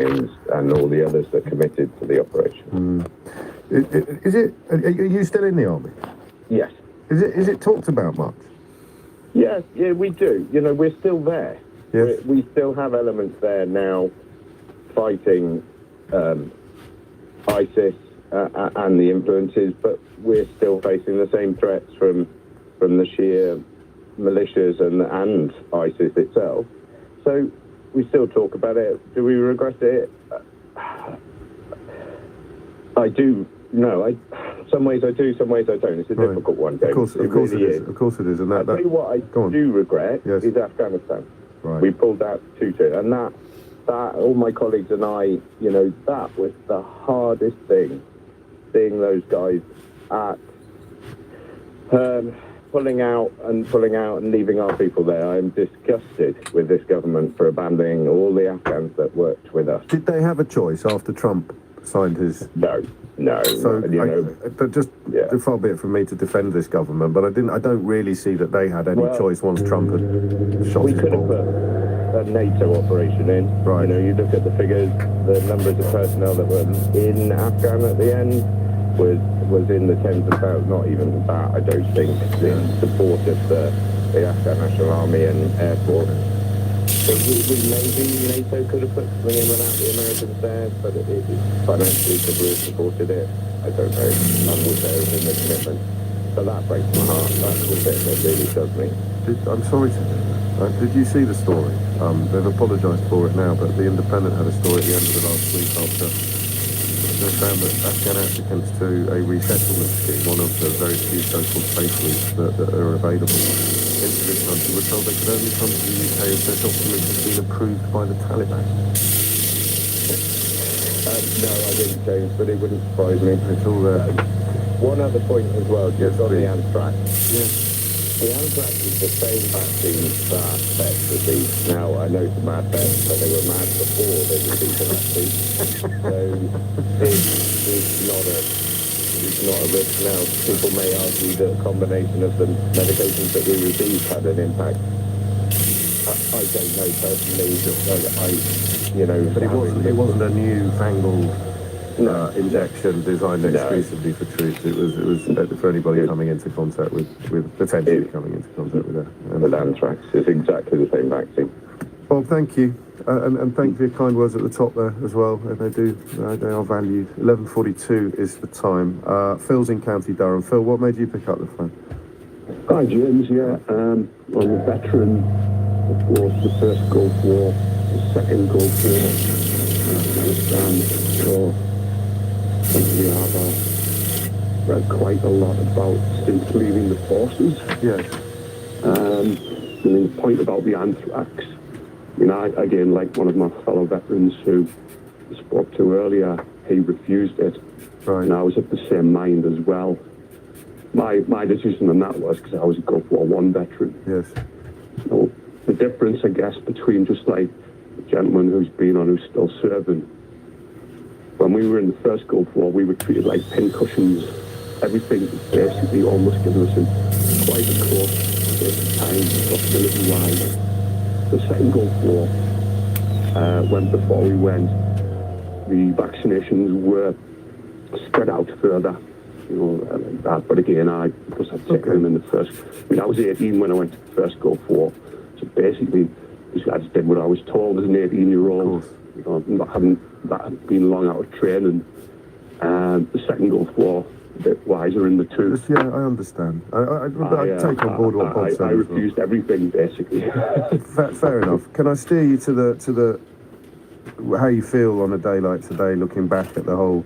and all the others that committed to the operation. Are you still in the army? Yes. Is it talked about much? Yeah, we do. You know, we're still there. Yes. We still have elements there now fighting ISIS and the influences, but we're still facing the same threats from the Shia militias and ISIS itself. So we still talk about it. Do we regret it? I do. No, some ways I do, some ways I don't. It's a difficult one, James. Of course it is. Of course it is. And I'll tell you what I do regret is Afghanistan. Right. We pulled out too soon, and that all my colleagues and I, you know, that was the hardest thing. Seeing those guys at pulling out and leaving our people there. I'm disgusted with this government for abandoning all the Afghans that worked with us. Did they have a choice after Trump signed his? No. So far be it from me to defend this government, but I don't really see that they had any choice once Trump had shot his ball. We could have put a NATO operation in. Right. You know, you look at the figures, the numbers of personnel that were in Afghan at the end was in the tens of thousands, not even that, I don't think, in support of the Afghan National Army and Air Force. So maybe NATO could have put something in without the Americans there, but it financially could have supported it. I don't know. And would there have been the commitment? So that breaks my heart. That's the bit that really does me. I'm sorry to hear that. Did you see the story? They've apologised for it now, but The Independent had a story at the end of the last week after they found that Afghan applicants to a resettlement scheme, one of the very few so-called safe routes that are available into this country, were told they could only come to the UK if their documents had been approved by the Taliban. No, I didn't, James, but it wouldn't surprise me. It's all there. One other point as well, just on the anthrax. Yes. The anthrax is the same vaccine that vets received. Now, I know some mad vets, but they were mad before they received the vaccine. So it's not a risk now. People may argue that a combination of the medications that we received had an impact. I don't know personally. But it wasn't a new-fangled injection designed exclusively for troops. It was for anybody coming into contact with potentially coming into contact with that. With anthrax, it's exactly the same vaccine. Bob, thank you, and thank you for your kind words at the top there as well. They are valued. 11:42 is the time. Phil's in County Durham. Phil, what made you pick up the phone? Hi, James. Yeah, I'm a veteran of both the First Gulf War, the Second Gulf War, Afghanistan. So we have read quite a lot about since leaving the forces. Yes. The point about the anthrax. You know, again, like one of my fellow veterans who I spoke to earlier, he refused it. Right. And I was of the same mind as well. My decision on that was because I was a Gulf War I veteran. Yes. So the difference, I guess, between just like the gentleman who's been on, who's still serving. When we were in the First Gulf War, we were treated like pincushions. Everything was basically almost given us in quite a close space of time, hostility-wise. The Second Gulf War, before we went, the vaccinations were spread out further, like that. But again, because I'd taken them in the first, I was 18 when I went to the First Gulf War. So basically, I just did what I was told as an 18-year-old. Not having that been long out of training. The Second Gulf War, a bit wiser in the two. Yeah, I understand. I take on board what Bob said. I refused everything, basically. Fair enough. Can I steer you to the how you feel on a day like today, looking back at the whole?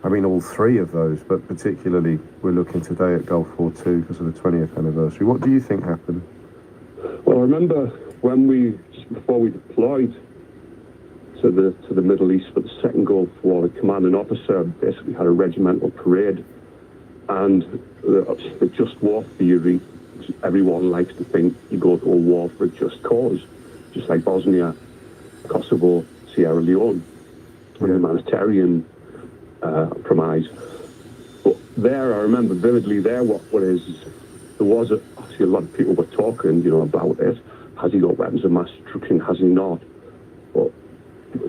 I mean, all three of those, but particularly we're looking today at Gulf War II because of the 20th anniversary. What do you think happened? Well, I remember when just before we deployed to the Middle East for the Second Gulf War, the commanding officer basically had a regimental parade, and the just war theory, everyone likes to think you go to a war for a just cause, just like Bosnia, Kosovo, Sierra Leone, and humanitarian premise. But there, I remember vividly there there was obviously a lot of people were talking, about it. Has he got weapons of mass destruction? Has he not? But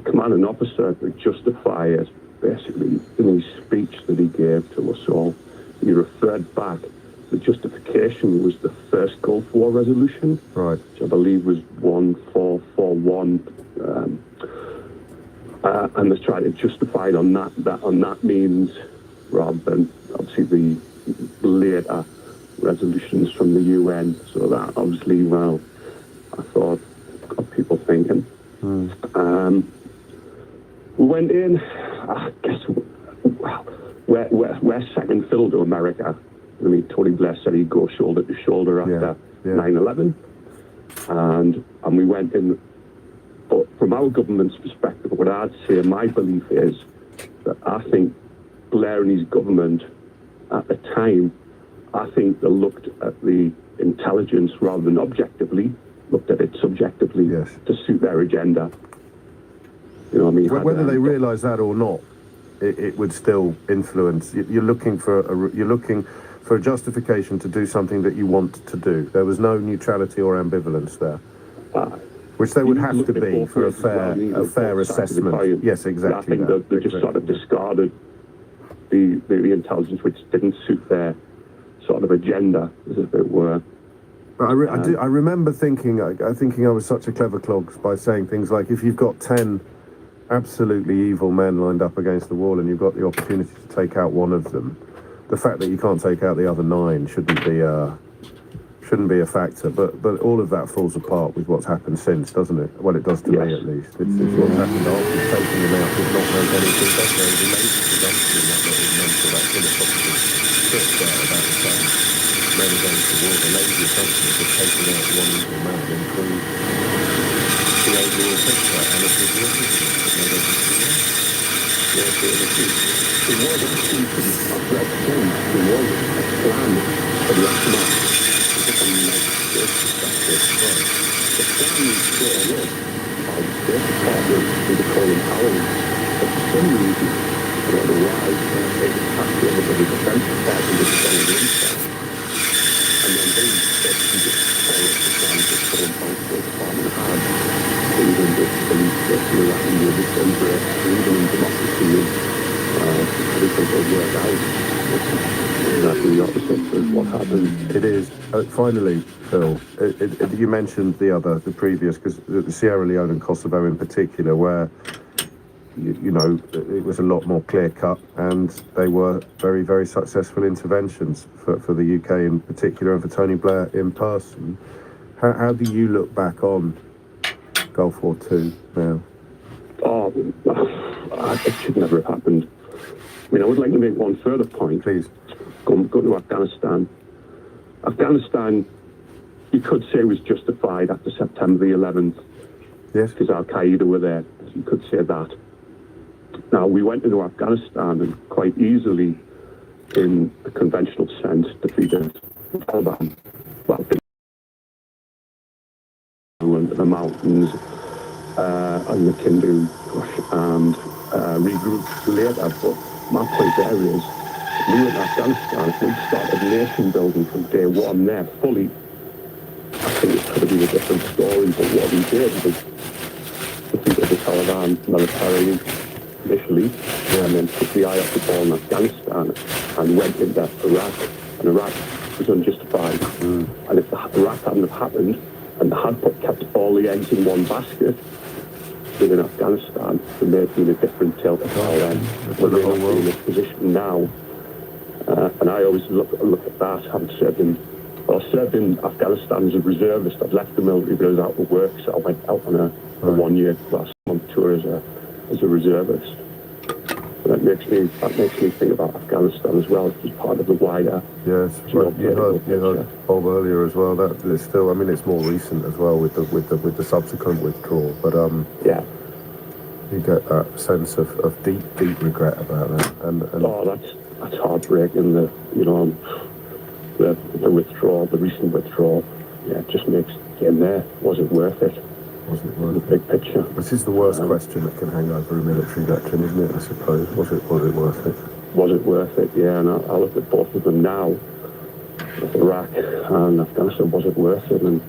commanding officer to justify it, basically, in his speech that he gave to us all, he referred back. The justification was the first Gulf War resolution, right, which I believe was 1441, and they tried to justify it on that means, rather than obviously the later resolutions from the UN. So that obviously, well, I thought got people thinking. We went in. I guess we're second fiddle to America. I mean, Tony Blair said he'd go shoulder to shoulder after 9/11, and we went in. But from our government's perspective, what I'd say, my belief is that I think Blair and his government at the time, I think they looked at the intelligence rather than objectively, looked at it subjectively to suit their agenda. You know what I mean? Whether they realise that or not, it would still influence. You're looking for a justification to do something that you want to do. There was no neutrality or ambivalence there, which there would have to be for a fair assessment. Yes, exactly. I think they just sort of discarded the intelligence, which didn't suit their sort of agenda, as if it were. I remember thinking I was such a clever clog by saying things like, if you've got 10 absolutely evil men lined up against the wall and you've got the opportunity to take out one of them, the fact that you can't take out the other 9 shouldn't be a factor. But all of that falls apart with what's happened since, doesn't it? Well, it does to me at least. It's what's happened after taking them out did not make anything better. There was a major presumption in that little mental, that philosophical trick there about the same men against the wall. The lazy assumption is that taking out one evil man improved the overall picture, and it was the opposite. It made everything worse. There was actually, I've read since, there was a plan for the aftermath. From the United States perspective, the plan was brought up by the State Department with the Colin Powell, but for some reason, I don't know why, it was passed over by the Defence Department with the Donald Rumsfeld. And then they basically just followed the plan that Colin Powell's State Department had, even with police working around the other centre, even in democracy, everything will work out. Exactly the opposite of what happened. It is. Finally, Phil, you mentioned the previous, because the Sierra Leone and Kosovo in particular, where, you know, it was a lot more clear-cut, and they were very, very successful interventions for the UK in particular, and for Tony Blair in person. How do you look back on Gulf War II now? Oh, it should never have happened. I mean, I would like to make one further point. Please. Go to Afghanistan. Afghanistan, you could say, was justified after September the 11th. Yes. Because Al-Qaeda were there. You could say that. Now, we went into Afghanistan and quite easily, in the conventional sense, defeated the Taliban. Well, the mountains and the Kindu and regrouped later. But my point there is, we were in Afghanistan. If we started nation building from day one there fully, I think it could have been a different story. But what we did was defeated the Taliban militarily initially, and then took the eye off the ball in Afghanistan and went into Iraq. And Iraq was unjustified. And if Iraq hadn't have happened, and they had kept all the eggs in one basket within Afghanistan, there may have been a different tilt at our end. We're not in this position now. And I always look at that, having served in Afghanistan as a reservist. I'd left the military, but I was out of work, so I went out on a 1-year last month tour as a reservist. And that makes me think about Afghanistan as well, as part of the wider. Yes, well, you heard Bob earlier as well. That it's still, I mean, it's more recent as well with the subsequent withdrawal. But yeah, you get that sense of deep regret about that. And oh, that's heartbreaking. The withdrawal, the recent withdrawal. Yeah, it just makes getting there. Was it worth it? Was it worth the big picture? This is the worst question that can hang over a military veteran, isn't it? I suppose. Was it worth it? Was it worth it? Yeah, and I look at both of them now. With Iraq and Afghanistan, was it worth it? And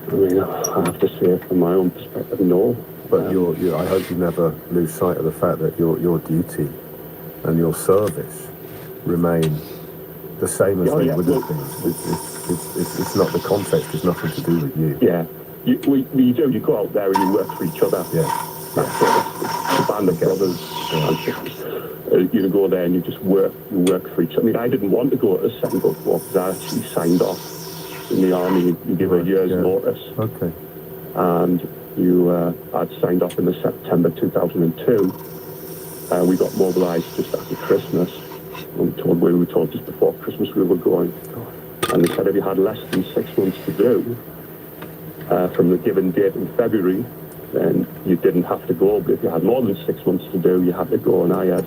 I mean, I have to say, from my own perspective, no. But I hope you never lose sight of the fact that your duty and your service remain the same as they would have been. It's not the context. It's nothing to do with you. Yeah. You go out there and you work for each other. Yeah. That's it. It's a band of brothers. Yeah. You go there and you just work for each other. I mean, I didn't want to go to the Second Gulf War because I actually signed off in the army. You give a year's notice. Okay. And I'd signed off in the September 2002. We got mobilised just after Christmas. We were told just before Christmas we were going. And they said if you had less than 6 months to do from the given date in February, then you didn't have to go. But if you had more than 6 months to do, you had to go. And I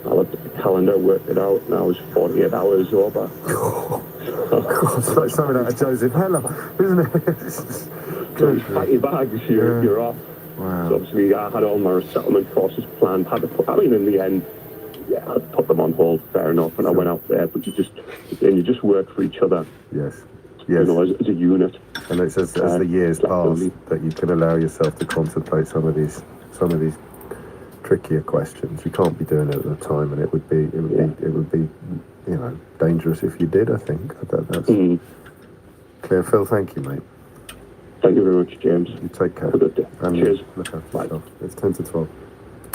looked at the calendar, worked it out, and I was 48 hours over. It's like something out of Joseph Heller, isn't it? So pack your bags, you're off. Wow. So obviously I had all my resettlement courses planned. In the end, I put them on hold, fair enough, and I went out there. But you just work for each other. Yes. You know, as a unit. And it's as the years pass that you can allow yourself to contemplate some of these trickier questions. You can't be doing it at the time, and it would be dangerous if you did. I think that's clear. Phil, thank you, mate. Thank you very much, James. You take care. Have a good day. And cheers. Look after yourself. It's 10 to 12.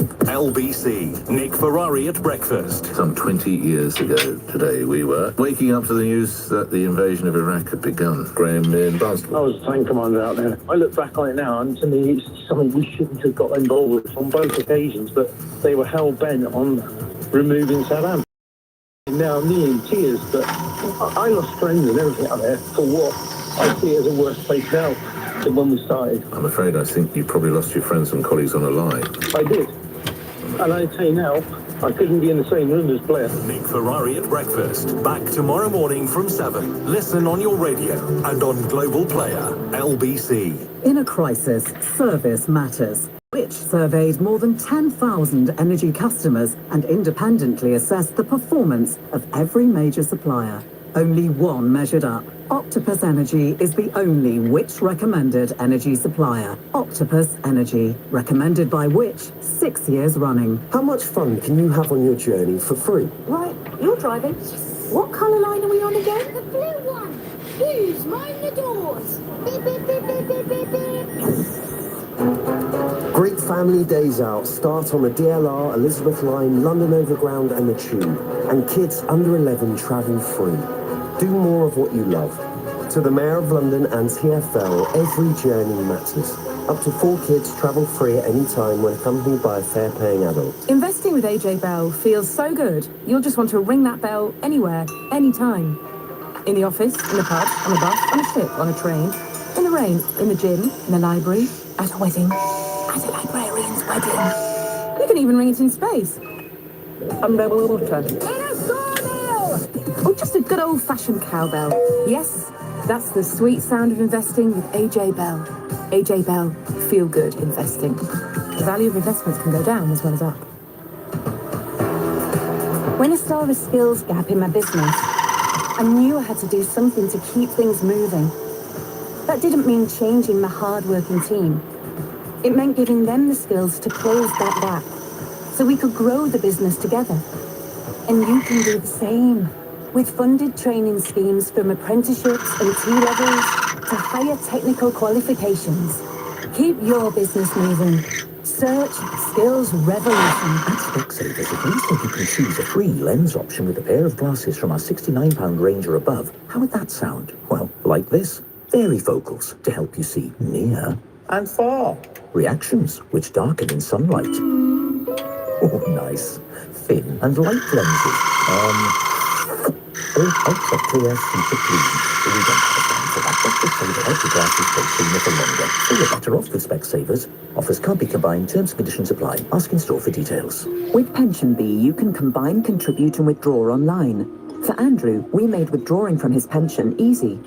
LBC, Nick Ferrari at breakfast. Some 20 years ago today we were waking up to the news that the invasion of Iraq had begun. Graham in Barnstable. I was a tank commander out there. I look back on it now, and to me it's something we shouldn't have got involved with on both occasions, but they were hell-bent on removing Saddam. Now I'm nearly in tears, but I lost friends and everything out there for what I see as a worse place now than when we started. I'm afraid I think you probably lost your friends and colleagues on a lie. I did. And I tell you now, I couldn't be in the same room as Blair. Nick Ferrari at breakfast. Back tomorrow morning from 7. Listen on your radio and on Global Player. LBC. In a crisis, service matters. Which surveyed more than 10,000 energy customers and independently assessed the performance of every major supplier. Only one measured up. Octopus Energy is the only Which recommended energy supplier. Octopus Energy, recommended by Which 6 years running. How much fun can you have on your journey for free? Right, you're driving. What colour line are we on again? The blue one. Please mind the doors. Beep, beep, beep, beep, beep, beep, beep. Great family days out start on the DLR, Elizabeth Line, London Overground and the Tube. And kids under 11 travel free. Do more of what you love. To the Mayor of London and TfL, every journey matters. Up to 4 kids travel free at any time when accompanied by a fare-paying adult. Investing with AJ Bell feels so good. You'll just want to ring that bell anywhere, anytime. In the office, in the pub, on a bus, on a ship, on a train, in the rain, in the gym, in the library, at a wedding, at a librarian's wedding. You can even ring it in space. Underwater. Or just a good old-fashioned cowbell. Yes, that's the sweet sound of investing with AJ Bell. AJ Bell, feel good investing. The value of investments can go down as well as up. When I saw a skills gap in my business, I knew I had to do something to keep things moving. That didn't mean changing my hard-working team. It meant giving them the skills to close that gap so we could grow the business together. And you can do the same. With funded training schemes from apprenticeships and T-levels to higher technical qualifications. Keep your business moving. Search Skills Revolution. At Specsavers, if you think you can choose a free lens option with a pair of glasses from our £69 range or above, how would that sound? Well, like this. Varifocals to help you see near and far. Reactions, which darken in sunlight. Oh, nice. Thin and light lenses. Ultra clear, super clean. We don't have a time for that, but this will help your glasses stay cleaner for longer. So you're better off with Specsavers. Offers can't be combined, terms and conditions apply. Ask in store for details. With PensionBee, you can combine, contribute and withdraw online. For Andrew, we made withdrawing from his pension easy.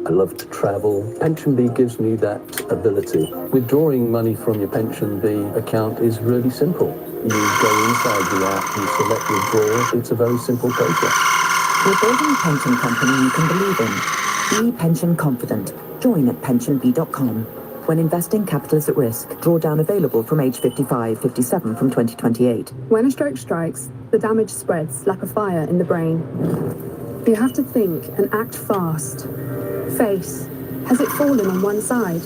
I love to travel. PensionBee gives me that ability. Withdrawing money from your PensionBee account is really simple. You go inside the app, you select withdraw. It's a very simple process. We're building a pension company you can believe in. Be pension confident. Join at pensionbee.com. When investing, capital is at risk. Drawdown available from age 55-57 from 2028. When a stroke strikes, the damage spreads like a fire in the brain. You have to think and act fast. Face. Has it fallen on one side?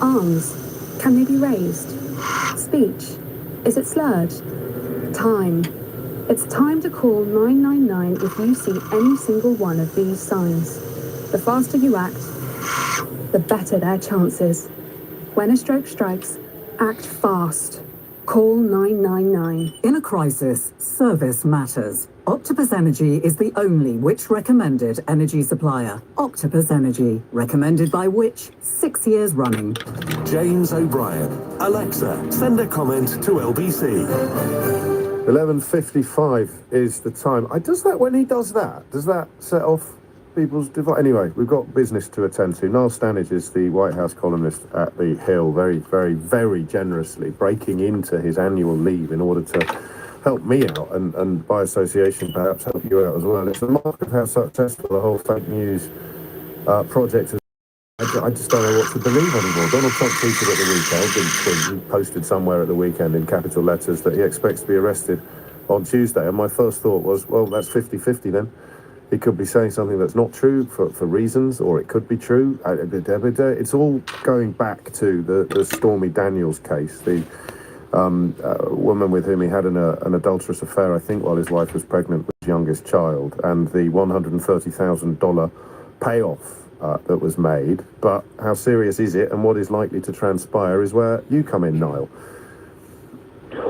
Arms. Can they be raised? Speech. Is it slurred? Time. It's time to call 999 if you see any single one of these signs. The faster you act, the better their chances. When a stroke strikes, act fast. Call 999. In a crisis, service matters. Octopus Energy is the only Which recommended energy supplier. Octopus Energy, recommended by Which 6 years running. James O'Brien. Alexa, send a comment to LBC. 11:55 is the time. Does that, when he does that, does that set off people's device? Anyway, we've got business to attend to. Niall Stanage is the White House columnist at The Hill, very, very, very generously breaking into his annual leave in order to help me out and by association perhaps help you out as well. It's a mark of how successful the whole fake news project is. I just don't know what to believe anymore. Donald Trump tweeted at the weekend, didn't tweet, he posted somewhere at the weekend in capital letters that he expects to be arrested on Tuesday. And my first thought was, well, that's 50-50 then. He could be saying something that's not true for reasons, or it could be true. It's all going back to the Stormy Daniels case, the woman with whom he had an adulterous affair, I think, while his wife was pregnant with his youngest child, and the $130,000 payoff that was made. But how serious is it, and what is likely to transpire is where you come in, Niall.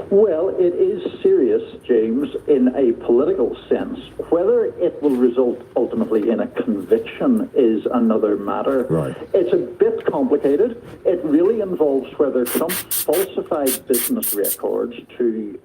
Well, it is serious, James, in a political sense. Whether it will result ultimately in a conviction is another matter. Right. It's a bit complicated. It really involves whether Trump falsified business records to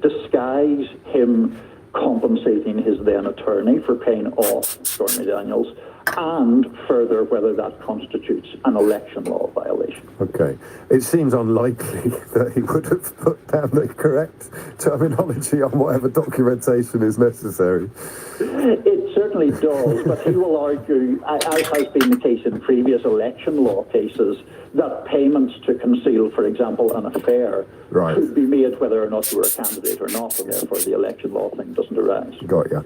disguise him compensating his then attorney for paying off Stormy Daniels, and further whether that constitutes an election law violation. Okay. It seems unlikely that he would have put down the correct terminology on whatever documentation is necessary. It certainly does, but he will argue, as has been the case in previous election law cases, that payments to conceal, for example, an affair could be made whether or not you were a candidate or not, and therefore the election law thing doesn't arise. Got ya.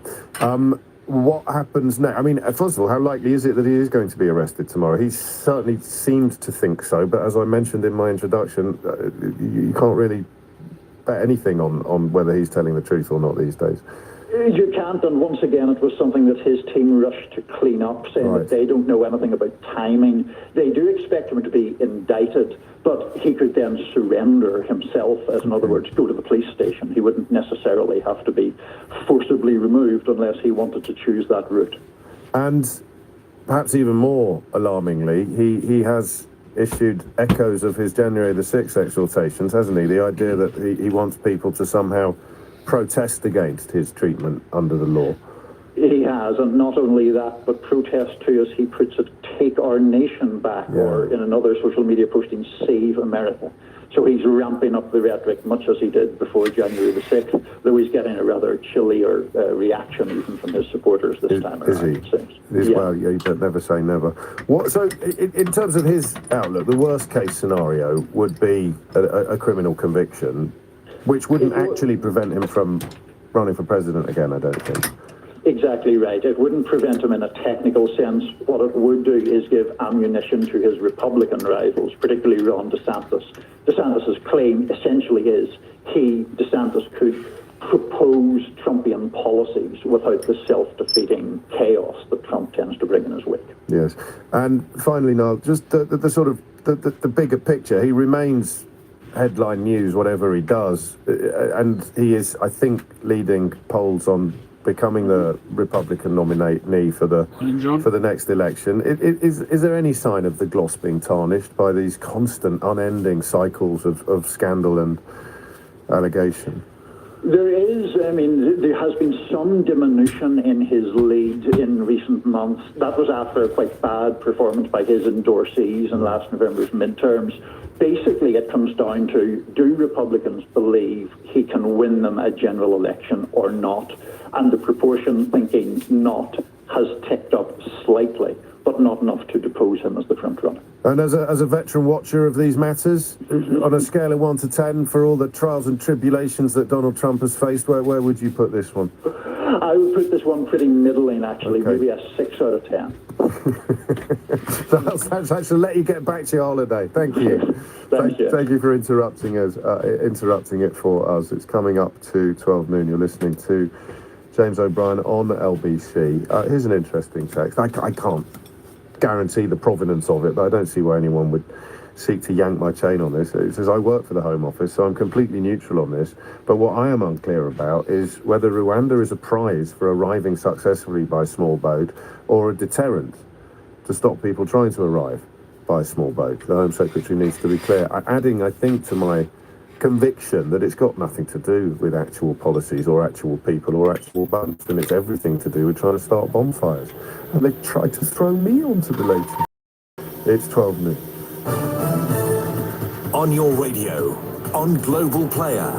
What happens next? I mean, first of all, how likely is it that he is going to be arrested tomorrow? He certainly seemed to think so, but as I mentioned in my introduction, you can't really bet anything on whether he's telling the truth or not these days. You can't, and once again, it was something that his team rushed to clean up, saying that they don't know anything about timing. They do expect him to be indicted, but he could then surrender himself, as in other words, go to the police station. He wouldn't necessarily have to be forcibly removed unless he wanted to choose that route. And perhaps even more alarmingly, he has issued echoes of his January the 6th exhortations, hasn't he? The idea that he wants people to somehow protest against his treatment under the law. He has, and not only that, but protest to, as he puts it, take our nation back, or in another social media posting, save America. So he's ramping up the rhetoric, much as he did before January the 6th, though he's getting a rather chillier reaction even from his supporters this time around, it seems. Well, you don't never say never. So in terms of his outlook, the worst case scenario would be a criminal conviction, which wouldn't actually prevent him from running for president again, I don't think. Exactly right. It wouldn't prevent him in a technical sense. What it would do is give ammunition to his Republican rivals, particularly Ron DeSantis. DeSantis' claim essentially is DeSantis could propose Trumpian policies without the self-defeating chaos that Trump tends to bring in his wake. Yes. And finally, Niall, just the sort of the bigger picture. He remains headline news, whatever he does, and he is, I think, leading polls on becoming the Republican nominee for the next election. Is there any sign of the gloss being tarnished by these constant, unending cycles of scandal and allegation? There is. I mean, there has been some diminution in his lead in recent months. That was after a quite bad performance by his endorsees in last November's midterms. Basically, it comes down to, do Republicans believe he can win them a general election or not? And the proportion thinking not has ticked up slightly. but not enough to depose him as the front runner. And as a veteran watcher of these matters, on a scale of 1 to 10, for all the trials and tribulations that Donald Trump has faced, where would you put this one? I would put this one pretty middling, actually, okay. Maybe a 6 out of 10. That's actually let you get back to your holiday. Thank you. Thank you. Thank you for interrupting it for us. It's coming up to 12 noon. You're listening to James O'Brien on LBC. Here's an interesting text. I can't guarantee the provenance of it, but I don't see why anyone would seek to yank my chain on this. It says, I work for the Home Office, so I'm completely neutral on this. But what I am unclear about is whether Rwanda is a prize for arriving successfully by small boat or a deterrent to stop people trying to arrive by a small boat. The Home Secretary needs to be clear. Adding, I think, to my conviction that it's got nothing to do with actual policies or actual people or actual boats, and it's everything to do with trying to start bonfires. And they tried to throw me onto the latest. It's 12 noon. On your radio, on Global Player,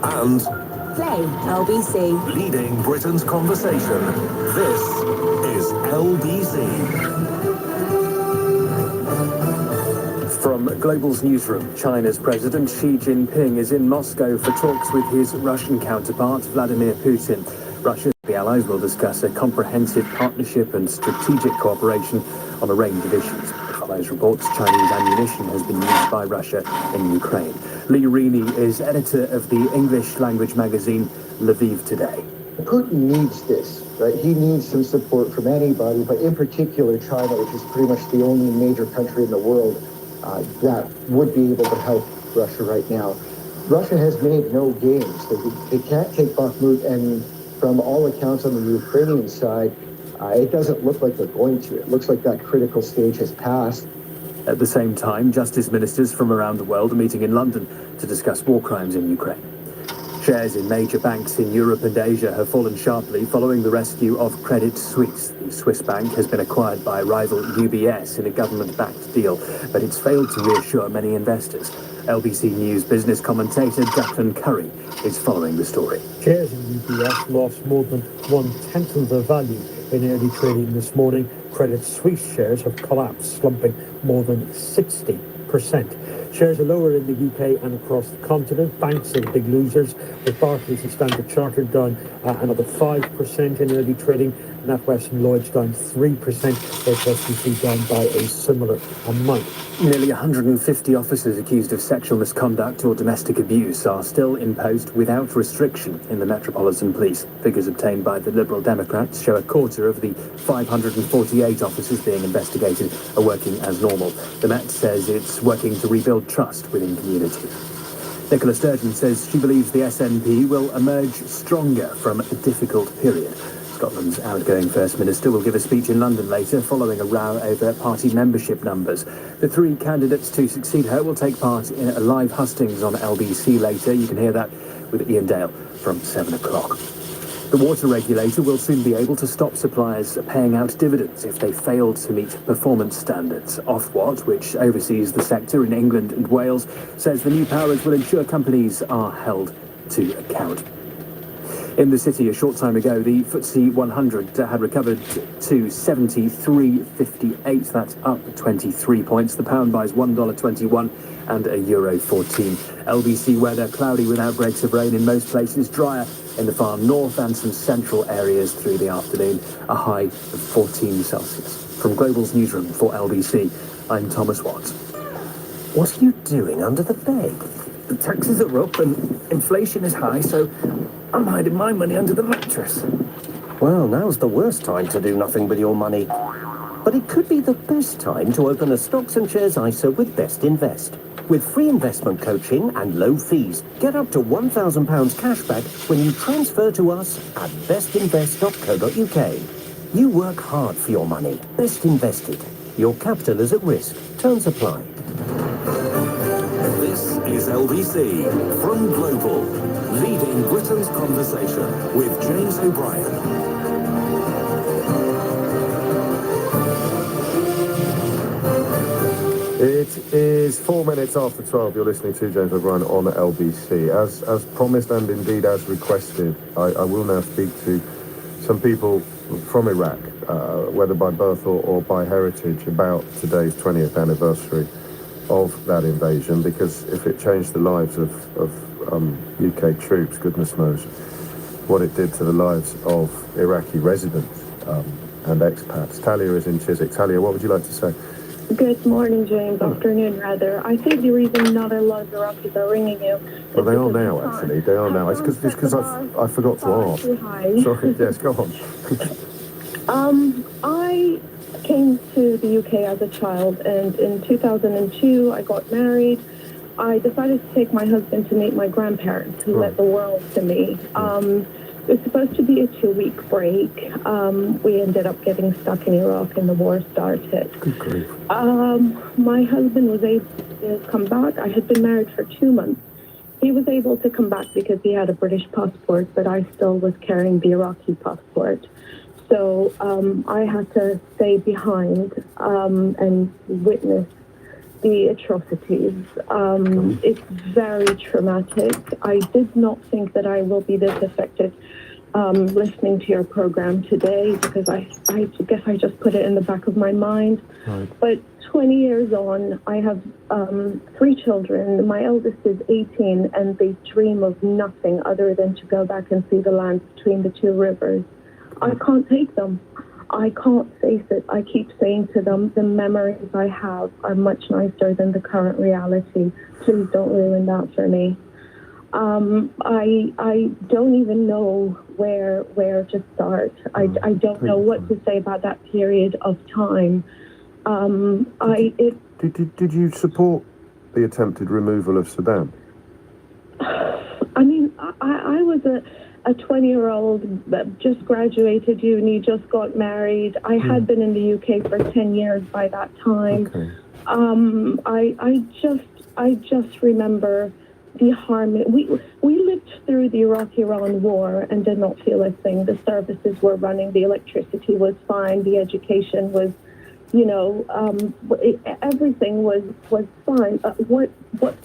and Play LBC. Leading Britain's conversation. This is LBC. From Global's newsroom, China's President Xi Jinping is in Moscow for talks with his Russian counterpart, Vladimir Putin. Russia and the allies will discuss a comprehensive partnership and strategic cooperation on a range of issues. It follows reports Chinese ammunition has been used by Russia in Ukraine. Lee Reaney is editor of the English-language magazine Lviv Today. Putin needs this, right? He needs some support from anybody, but in particular China, which is pretty much the only major country in the world that would be able to help Russia right now. Russia has made no gains. They can't take Bakhmut, and from all accounts on the Ukrainian side, it doesn't look like they're going to. It looks like that critical stage has passed. At the same time, justice ministers from around the world are meeting in London to discuss war crimes in Ukraine. Shares in major banks in Europe and Asia have fallen sharply following the rescue of Credit Suisse. The Swiss bank has been acquired by rival UBS in a government-backed deal, but it's failed to reassure many investors. LBC News business commentator Declan Curry is following the story. Shares in UBS lost more than 1/10 of their value in early trading this morning. Credit Suisse shares have collapsed, slumping more than 60%. Shares are lower in the UK and across the continent. Banks are the big losers, with Barclays and Standard Chartered down another 5% in early trading. NatWest and Lloyds down 3%, HSBC down by a similar amount. Nearly 150 officers accused of sexual misconduct or domestic abuse are still in post without restriction in the Metropolitan Police. Figures obtained by the Liberal Democrats show a quarter of the 548 officers being investigated are working as normal. The Met says it's working to rebuild trust within communities. Nicola Sturgeon says she believes the SNP will emerge stronger from a difficult period. Scotland's outgoing First Minister will give a speech in London later following a row over party membership numbers. The three candidates to succeed her will take part in a live hustings on LBC later. You can hear that with Ian Dale from 7 o'clock. The water regulator will soon be able to stop suppliers paying out dividends if they failed to meet performance standards. Ofwat, which oversees the sector in England and Wales, says the new powers will ensure companies are held to account. In the city a short time ago, the FTSE 100 had recovered to 73.58. That's up 23 points. The pound buys $1.21 and €1.14. LBC weather, cloudy with outbreaks of rain in most places, drier in the far north and some central areas through the afternoon, a high of 14 Celsius. From Global's newsroom for LBC, I'm Thomas Watts. What are you doing under the bed? The taxes are up and inflation is high, so I'm hiding my money under the mattress. Well, now's the worst time to do nothing with your money. But it could be the best time to open a stocks and shares ISA with Best Invest. With free investment coaching and low fees, get up to £1,000 cashback when you transfer to us at bestinvest.co.uk. You work hard for your money. Best Invested. Your capital is at risk. Terms apply. This is LBC from Global, leading Britain's conversation with James O'Brien. It is 4 minutes after 12. You're listening to James O'Brien on LBC. As promised and indeed as requested, I will now speak to some people from Iraq, whether by birth or by heritage, about today's 20th anniversary of that invasion? Because if it changed the lives of UK troops, goodness knows what it did to the lives of Iraqi residents and expats. Talia is in Chiswick. Talia, what would you like to say? Good morning, James. Afternoon, rather. I think the reason not a lot of Iraqis are ringing you... Well, they are now, actually. They are now. It's because I forgot to ask. Sorry, yes, go on. I came to the UK as a child, and in 2002, I got married. I decided to take my husband to meet my grandparents, who let the world to me. It was supposed to be a 2-week break. We ended up getting stuck in Iraq and the war started. Good grief. My husband was able to come back. I had been married for 2 months. He was able to come back because he had a British passport, but I still was carrying the Iraqi passport. So I had to stay behind and witness the atrocities. It's very traumatic. I did not think that I will be this affected listening to your program today, because I guess I just put it in the back of my mind. Right. But 20 years on, I have 3 children. My eldest is 18, and they dream of nothing other than to go back and see the land between the 2 rivers. I can't take them. I can't face it. I keep saying to them, the memories I have are much nicer than the current reality. Please don't ruin that for me. I don't even know where to start. I don't know what to say about that period of time. Did you support the attempted removal of Saddam? I mean, I was a 20-year-old that just graduated uni, just got married. I had been in the UK for 10 years by that time. Okay. I just remember the harm. We lived through the Iraq-Iran war and did not feel a thing. The services were running, the electricity was fine, the education was, everything was fine. What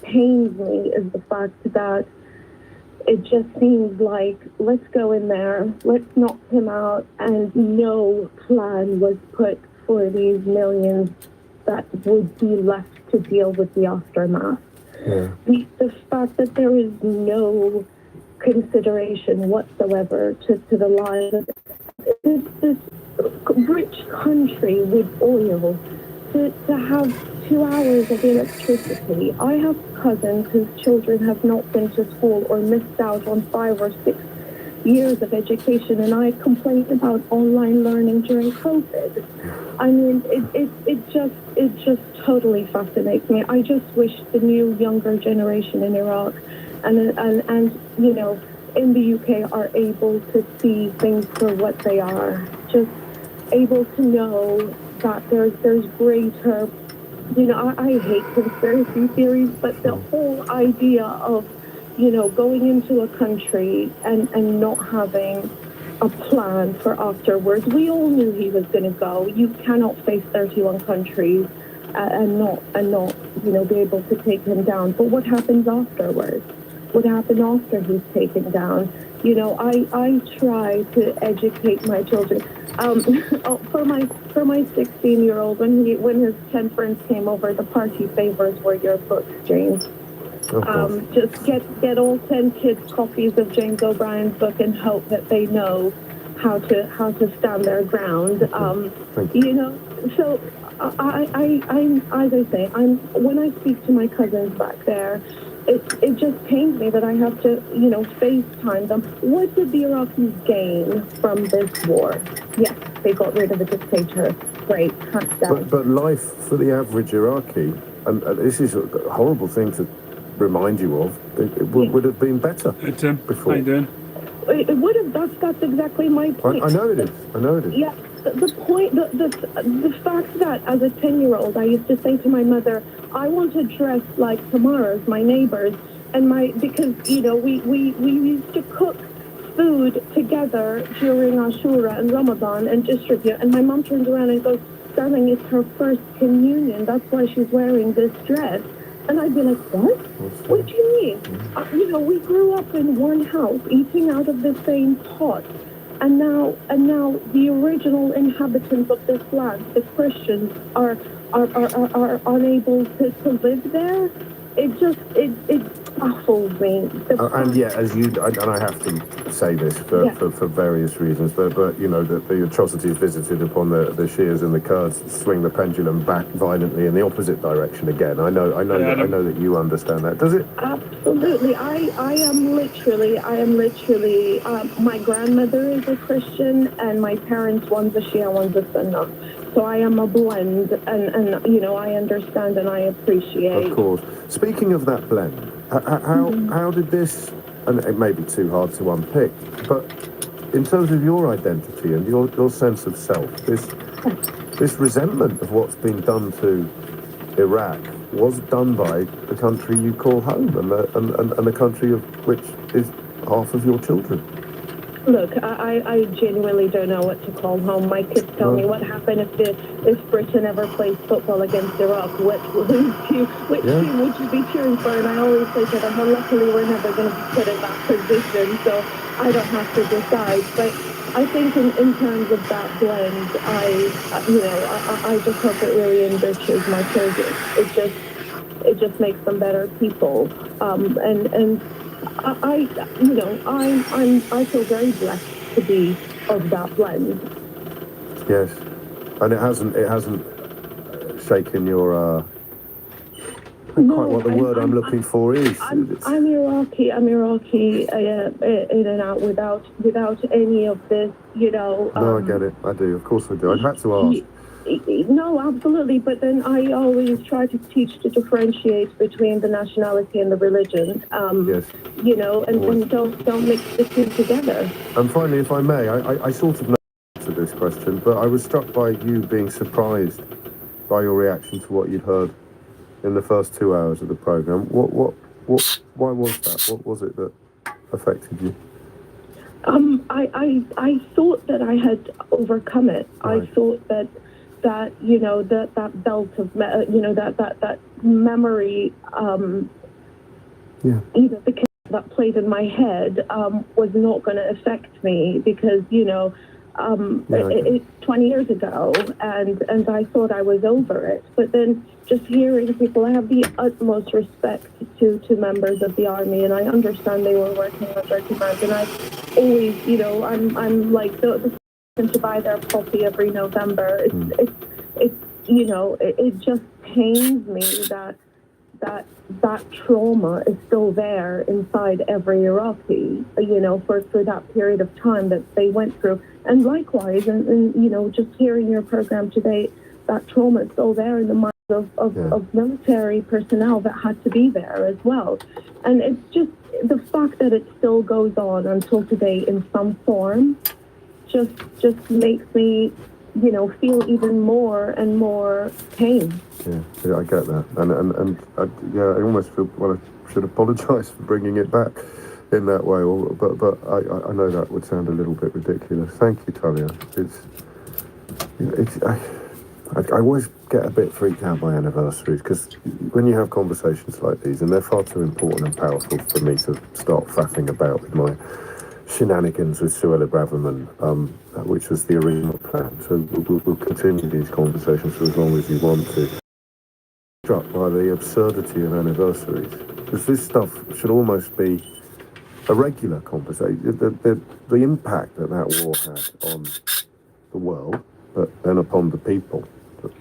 pains me is the fact that it just seems like, let's go in there, let's knock him out, and no plan was put for these millions that would be left to deal with the aftermath. Yeah. The fact that there is no consideration whatsoever to the lives of this rich country with oil, to have 2 hours of electricity. I have cousins whose children have not been to school or missed out on 5 or 6 years of education, and I complained about online learning during COVID. I mean, it just totally fascinates me. I just wish the new younger generation in Iraq and in the UK are able to see things for what they are. Just able to know that there's greater. I hate conspiracy theories, but the whole idea of, going into a country and not having a plan for afterwards. We all knew he was going to go. You cannot face 31 countries and not be able to take him down. But what happens afterwards? What happened after he's taken down? I try to educate my children. For my 16-year-old, when his 10 friends came over, the party favors were your books, James. Just get all 10 kids copies of James O'Brien's book and hope that they know how to stand their ground. So I'm as I say, when I speak to my cousins back there, it just pains me that I have to, FaceTime them. What did the Iraqis gain from this war? Yes, they got rid of a dictator. Great, hands down. But life for the average Iraqi, and this is a horrible thing to remind you of, it would have been better before. How you doing? It would have. That's exactly my point. I know it is. Yeah. The point, the fact that as a 10-year-old, I used to say to my mother, I want to dress like tomorrow's my neighbors, because we used to cook food together during Ashura and Ramadan and distribute, and my mom turns around and goes, darling, it's her first communion, that's why she's wearing this dress. And I'd be like, what? What do you mean? We grew up in one house, eating out of the same pot. and now the original inhabitants of this land, the Christians, are unable to live there. It baffles me. And yeah, as you and I have to say this for various reasons, but you know the atrocities visited upon the Shias and the Kurds swing the pendulum back violently in the opposite direction again. I know that you understand that. Does it? Absolutely. I am literally. My grandmother is a Christian, and my parents, one's a Shia, one's a Sunnah. So I am a blend, and you know, I understand and I appreciate. Of course. Speaking of that blend, how did this? And it may be too hard to unpick, but in terms of your identity and your sense of self, this resentment of what's been done to Iraq was done by the country you call home, and the country of which is half of your children. Look, I genuinely don't know what to call home. My kids tell me what happened if Britain ever plays football against Iraq. Which team would you be cheering for? And I always say to them, well, luckily we're never going to be put in that position, so I don't have to decide. But I think in terms of that blend, I just hope it really enriches my children. It just makes them better people. I feel very blessed to be of that blend. Yes, and it hasn't shaken your. Quite what the word I'm looking for is. I'm Iraqi. In and out without any of this. You know. No, I get it. I do. Of course I do. I've had to ask. No, absolutely. But then I always try to teach to differentiate between the nationality and the religion. Yes. You know, and don't mix the two together. And finally, if I may, I sort of know to this question, but I was struck by you being surprised by your reaction to what you'd heard in the first 2 hours of the programme. Why was that? What was it that affected you? I thought that I had overcome it. Right. I thought that you know that belt of that memory you know, the that played in my head was not going to affect me because you know it's 20 years ago and I thought I was over it, but then just hearing people, I have the utmost respect to members of the army, and I understand they were working under command, and I always, you know, I'm like the to buy their coffee every November. It's you know, it just pains me that trauma is still there inside every Iraqi, you know, for that period of time that they went through. And likewise, and you know, just hearing your program today, that trauma is still there in the minds of military personnel that had to be there as well. And it's just the fact that it still goes on until today in some form just makes me, you know, feel even more and more pain. Yeah, I get that, and I almost feel I should apologise for bringing it back in that way. But I know that would sound a little bit ridiculous. Thank you, Talia. I always get a bit freaked out by anniversaries because when you have conversations like these, and they're far too important and powerful for me to start faffing about with my shenanigans with Suella Braverman, which was the original plan. So we'll continue these conversations for as long as you want to. Struck by the absurdity of anniversaries, because this stuff should almost be a regular conversation. The impact that war had on the world, but then upon the people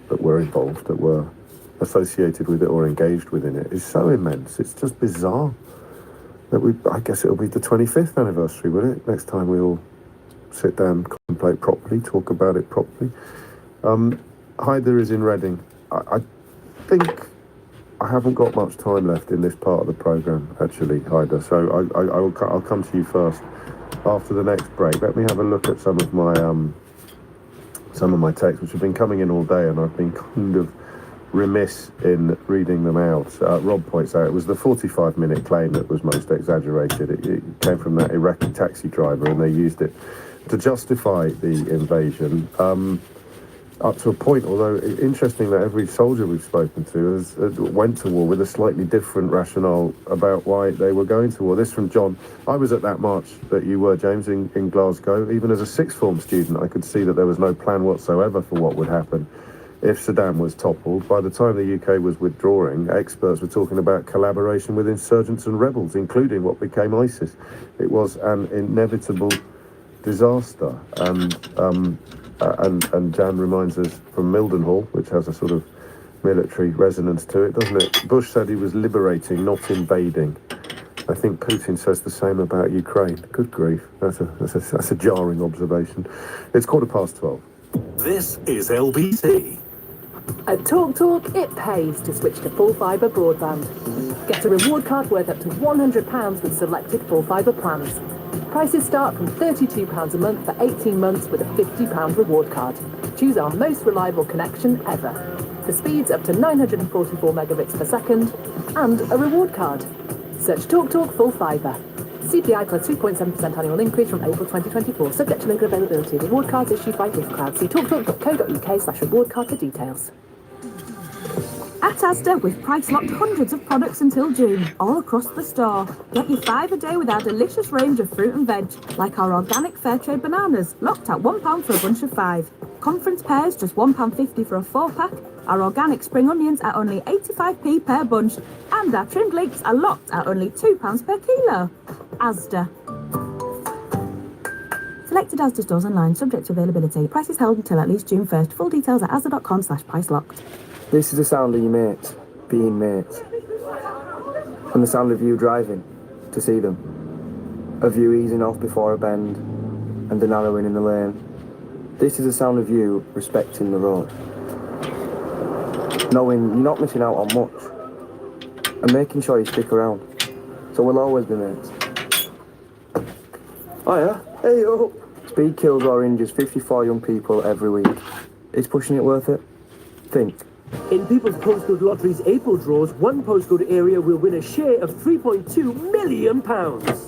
that were involved, that were associated with it or engaged within it, is so immense. It's just bizarre. I guess it'll be the 25th anniversary, will it? Next time we all sit down, contemplate properly, talk about it properly. Haider is in Reading. I think I haven't got much time left in this part of the programme, actually, Haider. So I'll come to you first after the next break. Let me have a look at some of my texts, which have been coming in all day, and I've been kind of remiss in reading them out. Rob points out it was the 45-minute claim that was most exaggerated. It came from that Iraqi taxi driver, and they used it to justify the invasion. up to a point, although interesting that every soldier we've spoken to has went to war with a slightly different rationale about why they were going to war. This from John. I was at that march that you were, James, in Glasgow. Even as a sixth form student, I could see that there was no plan whatsoever for what would happen if Saddam was toppled. By the time the UK was withdrawing, experts were talking about collaboration with insurgents and rebels, including what became ISIS. It was an inevitable disaster. And Jan reminds us from Mildenhall, which has a sort of military resonance to it, doesn't it? Bush said he was liberating, not invading. I think Putin says the same about Ukraine. Good grief, that's a jarring observation. It's 12:15. This is LBC. At TalkTalk, it pays to switch to full fibre broadband. Get a reward card worth up to £100 with selected full fibre plans. Prices start from £32 a month for 18 months with a £50 reward card. Choose our most reliable connection ever. For speeds up to 944 megabits per second and a reward card. Search TalkTalk Full Fibre. CPI plus 3.7% annual increase from April 2024. Subject to local availability. Reward cards issued by giftcloud. See talktalk.co.uk/reward card for details. At Asda, we've price-locked hundreds of products until June, all across the store. Get your £5 a day with our delicious range of fruit and veg, like our organic fair trade bananas, locked at £1 for a bunch of 5. Conference pears, just £1.50 for a 4-pack. Our organic spring onions at only 85p per bunch. And our trimmed leeks are locked at only £2 per kilo. Asda. Selected Asda stores online, subject to availability. Prices held until at least June 1st. Full details at asda.com/price-locked. This is the sound of your mates being mates. And the sound of you driving to see them. Of you easing off before a bend and the narrowing in the lane. This is the sound of you respecting the road. Knowing you're not missing out on much. And making sure you stick around. So we'll always be mates. Oh yeah? Hey yo! Speed kills or injures 54 young people every week. Is pushing it worth it? Think. In People's Postcode Lottery's April draws, one postcode area will win a share of £3.2 million.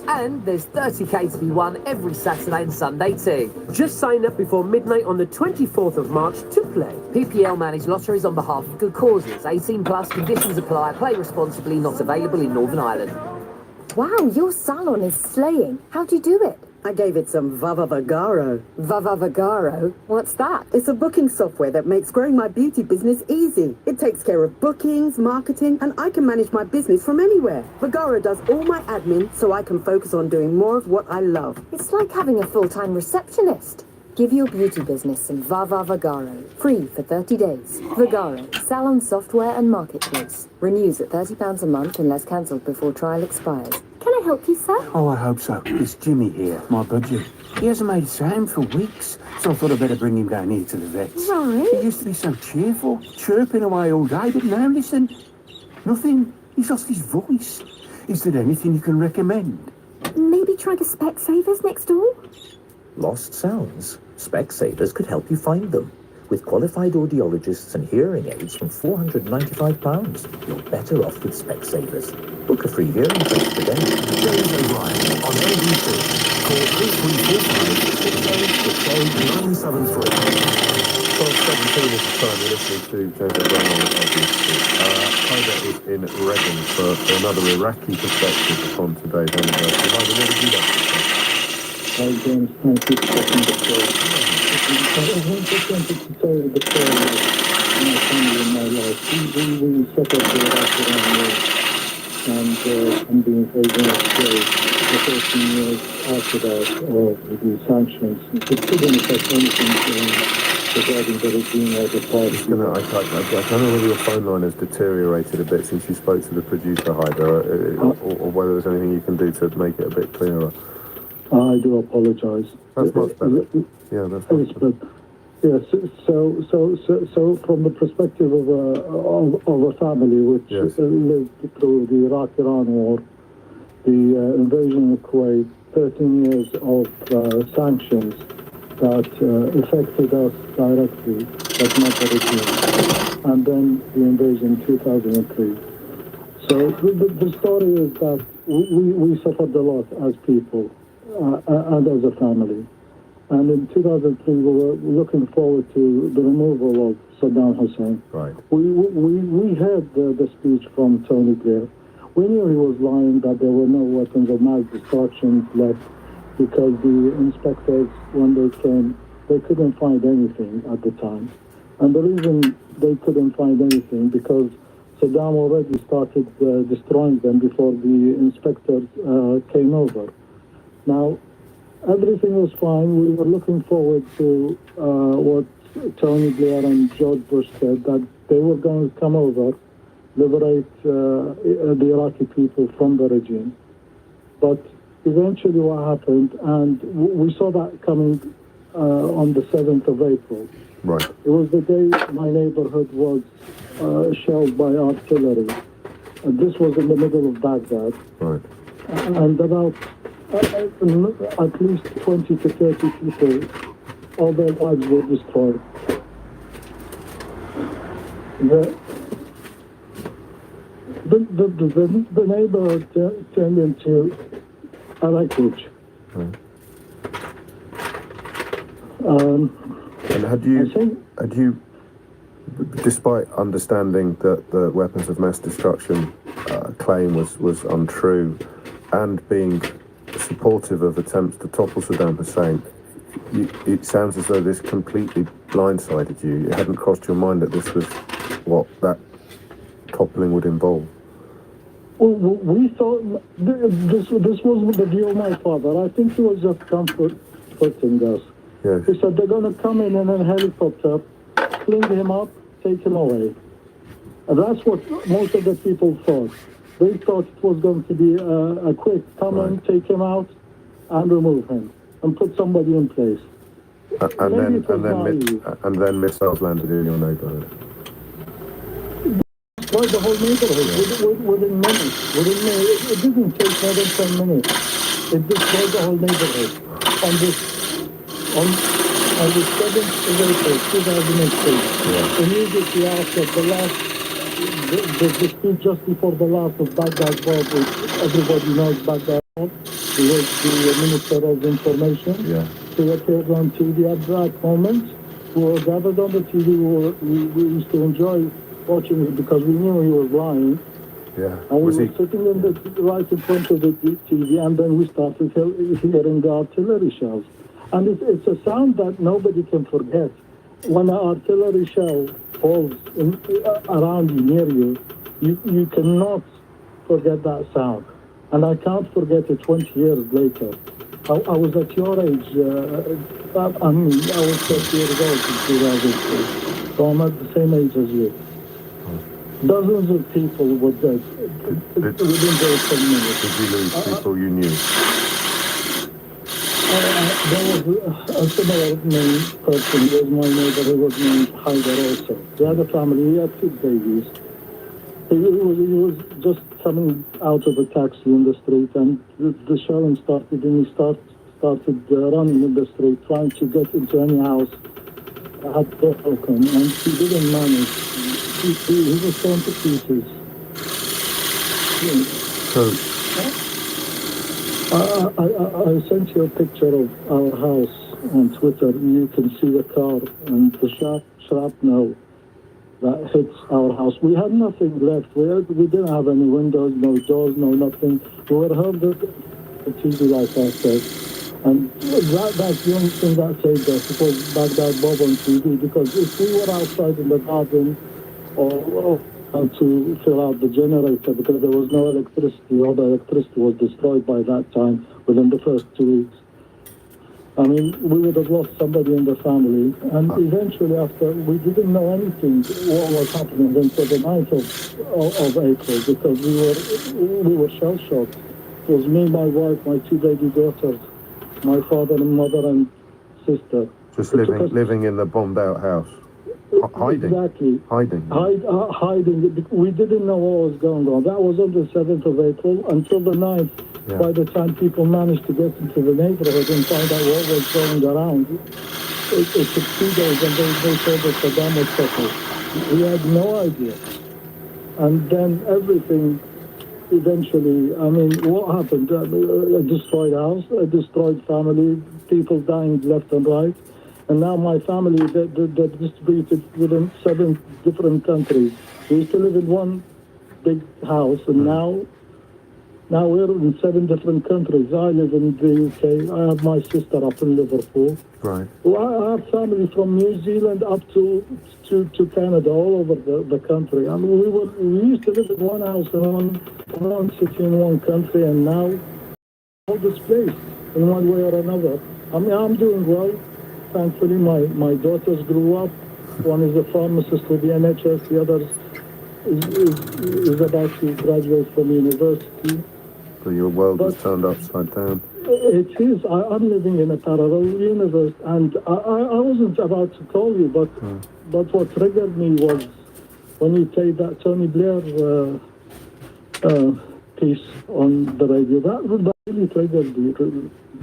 And there's 30k to be won every Saturday and Sunday too. Just sign up before midnight on the 24th of March to play. PPL managed lotteries on behalf of good causes. 18 plus, conditions apply. Play responsibly, not available in Northern Ireland. Wow, your salon is slaying. How do you do it? I gave it some Vava Vagaro. Vava Vagaro? What's that? It's a booking software that makes growing my beauty business easy. It takes care of bookings, marketing, and I can manage my business from anywhere. Vagaro does all my admin so I can focus on doing more of what I love. It's like having a full-time receptionist. Give your beauty business some Vava Vagaro. Free for 30 days. Vagaro, salon software and marketplace. Renews at £30 a month unless cancelled before trial expires. Can I help you, sir? Oh, I hope so. It's Jimmy here, my budgie. He hasn't made a sound for weeks, so I thought I'd better bring him down here to the vets. Right. He used to be so cheerful, chirping away all day, but now, listen, nothing. He's lost his voice. Is there anything you can recommend? Maybe try the Specsavers next door? Lost sounds? Specsavers could help you find them. With qualified audiologists and hearing aids from £495. You're better off with Specsavers. Book a free hearing test today. James O'Brien on LBC. Call 0345 60973. 12:17 is the time you're listening to James O'Brien on LBC. Hyder is in Reading for another Iraqi perspective on today's anniversary. Hyder, what would you like to say? Hi James, thank you for taking the call. I just wanted to tell you the story of my family and my life. We set up the Iraq War, and I'm being very honest today. The 13 years after that, of the sanctions, it didn't affect anything regarding the regime or the party. I don't know whether your phone line has deteriorated a bit since you spoke to the producer, Hyder, or whether there's anything you can do to make it a bit clearer. I do apologize. That's much better. Yeah, that's much better. Yes, so from the perspective of a family which lived through the Iraq-Iran war, the invasion of Kuwait, 13 years of sanctions that affected us directly, but not the regime, and then the invasion in 2003. So the story is that we suffered a lot as people and as a family. And in 2003, we were looking forward to the removal of Saddam Hussein. Right. We heard the speech from Tony Blair. We knew he was lying, that there were no weapons of mass destruction left, because the inspectors, when they came, they couldn't find anything at the time. And the reason they couldn't find anything, because Saddam already started destroying them before the inspectors came over. Now, everything was fine. We were looking forward to what Tony Blair and George Bush said, that they were going to come over, liberate the Iraqi people from the regime. But eventually what happened, and we saw that coming on the 7th of April. Right. It was the day my neighborhood was shelled by artillery. And this was in the middle of Baghdad. Right. And about at least 20 to 30 people, all their lives were destroyed. The neighborhood turned into a wreckage. Right. And had you, despite understanding that the weapons of mass destruction claim was untrue, and being supportive of attempts to topple Saddam Hussein, it sounds as though this completely blindsided you. It hadn't crossed your mind that this was what that toppling would involve. Well, we thought this was the view of my father. I think he was just comforting us. Yes. He said they're going to come in a helicopter, fling him up, take him away. And that's what most of the people thought. They thought it was going to be a quick come in, take him out, and remove him, and put somebody in place. And then missiles landed in your neighborhood. Destroyed the whole neighborhood within minutes. It didn't take more than 10 minutes. It destroyed the whole neighborhood on the 7th of April, 2006. Immediately after the speech just before the last of Baghdad Bob, which everybody knows Baghdad Bob, he was the Minister of Information. Yeah. He appeared on TV at that moment. We were gathered on the TV. We used to enjoy watching it because we knew he was lying. Yeah. And we were sitting right in front of the TV, and then we started hearing the artillery shells. And it's a sound that nobody can forget. When an artillery shell falls around you, near you, you cannot forget that sound. And I can't forget it 20 years later. I was at your age. I was 30 years old in 2003. So I'm at the same age as you. Dozens of people were dead within those 10 minutes. Did you lose people you knew? There was a similar named person. He was my neighbor. He was named Haider also. He had a family. He had 2 babies. He was just coming out of a taxi in the street, and the shelling started, and he started running in the street, trying to get into any house that had the door open, and he didn't manage. He was torn to pieces. So, I sent you a picture of our house on Twitter. You can see the car and the shrapnel that hits our house. We had nothing left. We didn't have any windows, no doors, no nothing. We were held at the TV, like I said. And that's the only thing that saved us. It was Baghdad Bob on TV, because if we were outside in the garden or to fill out the generator, because there was no electricity, all the electricity was destroyed by that time within the first 2 weeks. I mean, we would have lost somebody in the family. And eventually, after, we didn't know anything what was happening until the 9th of April, because we were shell-shocked. It was me, my wife, my 2 baby daughters, my father and mother and sister. Just living in the bombed-out house. Hiding. Exactly. Hiding. Hiding. We didn't know what was going on. That was on the 7th of April until the 9th. Yeah. By the time people managed to get into the neighborhood and find out what was going around, it took 2 days, and they said that Saddam was settled. We had no idea. And then everything eventually, I mean, what happened? A destroyed house, a destroyed family, people dying left and right. And now my family, they're distributed within 7 different countries. We used to live in one big house, and now we're in 7 different countries. I live in the UK. I have my sister up in Liverpool. Right. Well, I have family from New Zealand up to Canada, all over the country. I mean, we used to live in one house in one city in one country, and now all displaced in one way or another. I mean, I'm doing well. Thankfully, my daughters grew up. One is a pharmacist with the NHS. The other is about to graduate from university. So your world was turned upside down. It is. I'm living in a parallel universe, and I wasn't about to call you, but what triggered me was when you played that Tony Blair piece on the radio. That really triggered me.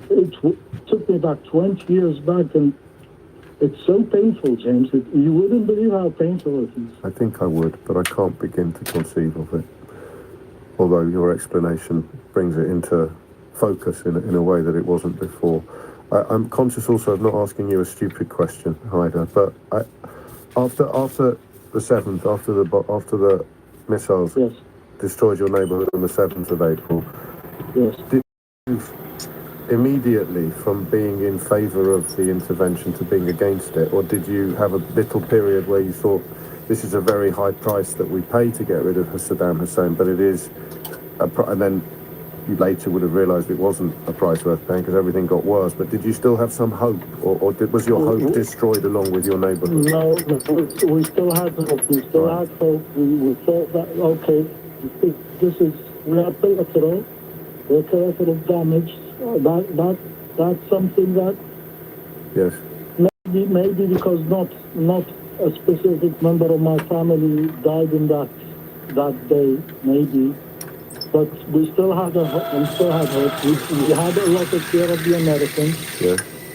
It took me back 20 years back, and it's so painful, James. You wouldn't believe how painful it is. I think I would, but I can't begin to conceive of it. Although your explanation brings it into focus in a way that it wasn't before. I'm conscious also of not asking you a stupid question, Haida, but after the 7th, after the missiles destroyed your neighbourhood on the 7th of April, did you move immediately from being in favour of the intervention to being against it, or did you have a little period where you thought, this is a very high price that we pay to get rid of Saddam Hussein, but it is and then you later would have realised it wasn't a price worth paying because everything got worse. But did you still have some hope, or was your hope destroyed along with your neighbourhood? No, we still had hope. We still had hope. We thought that, okay, we are collateral. We're collateral damage. That's something that maybe because not a specific member of my family died in that day, maybe. But we still had hope. We had a lot of fear of the Americans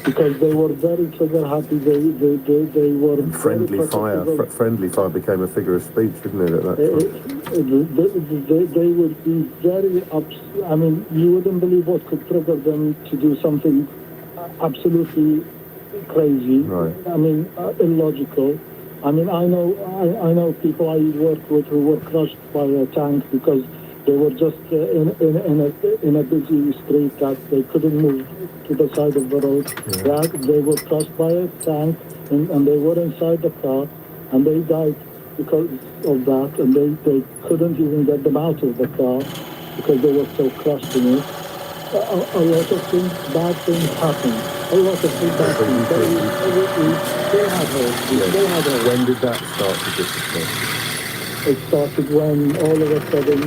because they were very trigger happy. They were friendly fire. Friendly fire became a figure of speech, didn't it? At that time, they would be very I mean, you wouldn't believe what could trigger them to do something absolutely crazy. Right. I mean, illogical. I mean, I know people I work with who were crushed by a tank because they were just in a busy street that they couldn't move to the side of the road. They were crushed by a tank, and they were inside the car, and they died because of that, and they couldn't even get them out of the car because they were so crushed in it. A lot of things, bad things happened. A lot of things bad things. They had hope. When did that start to disappear? It started when all of a sudden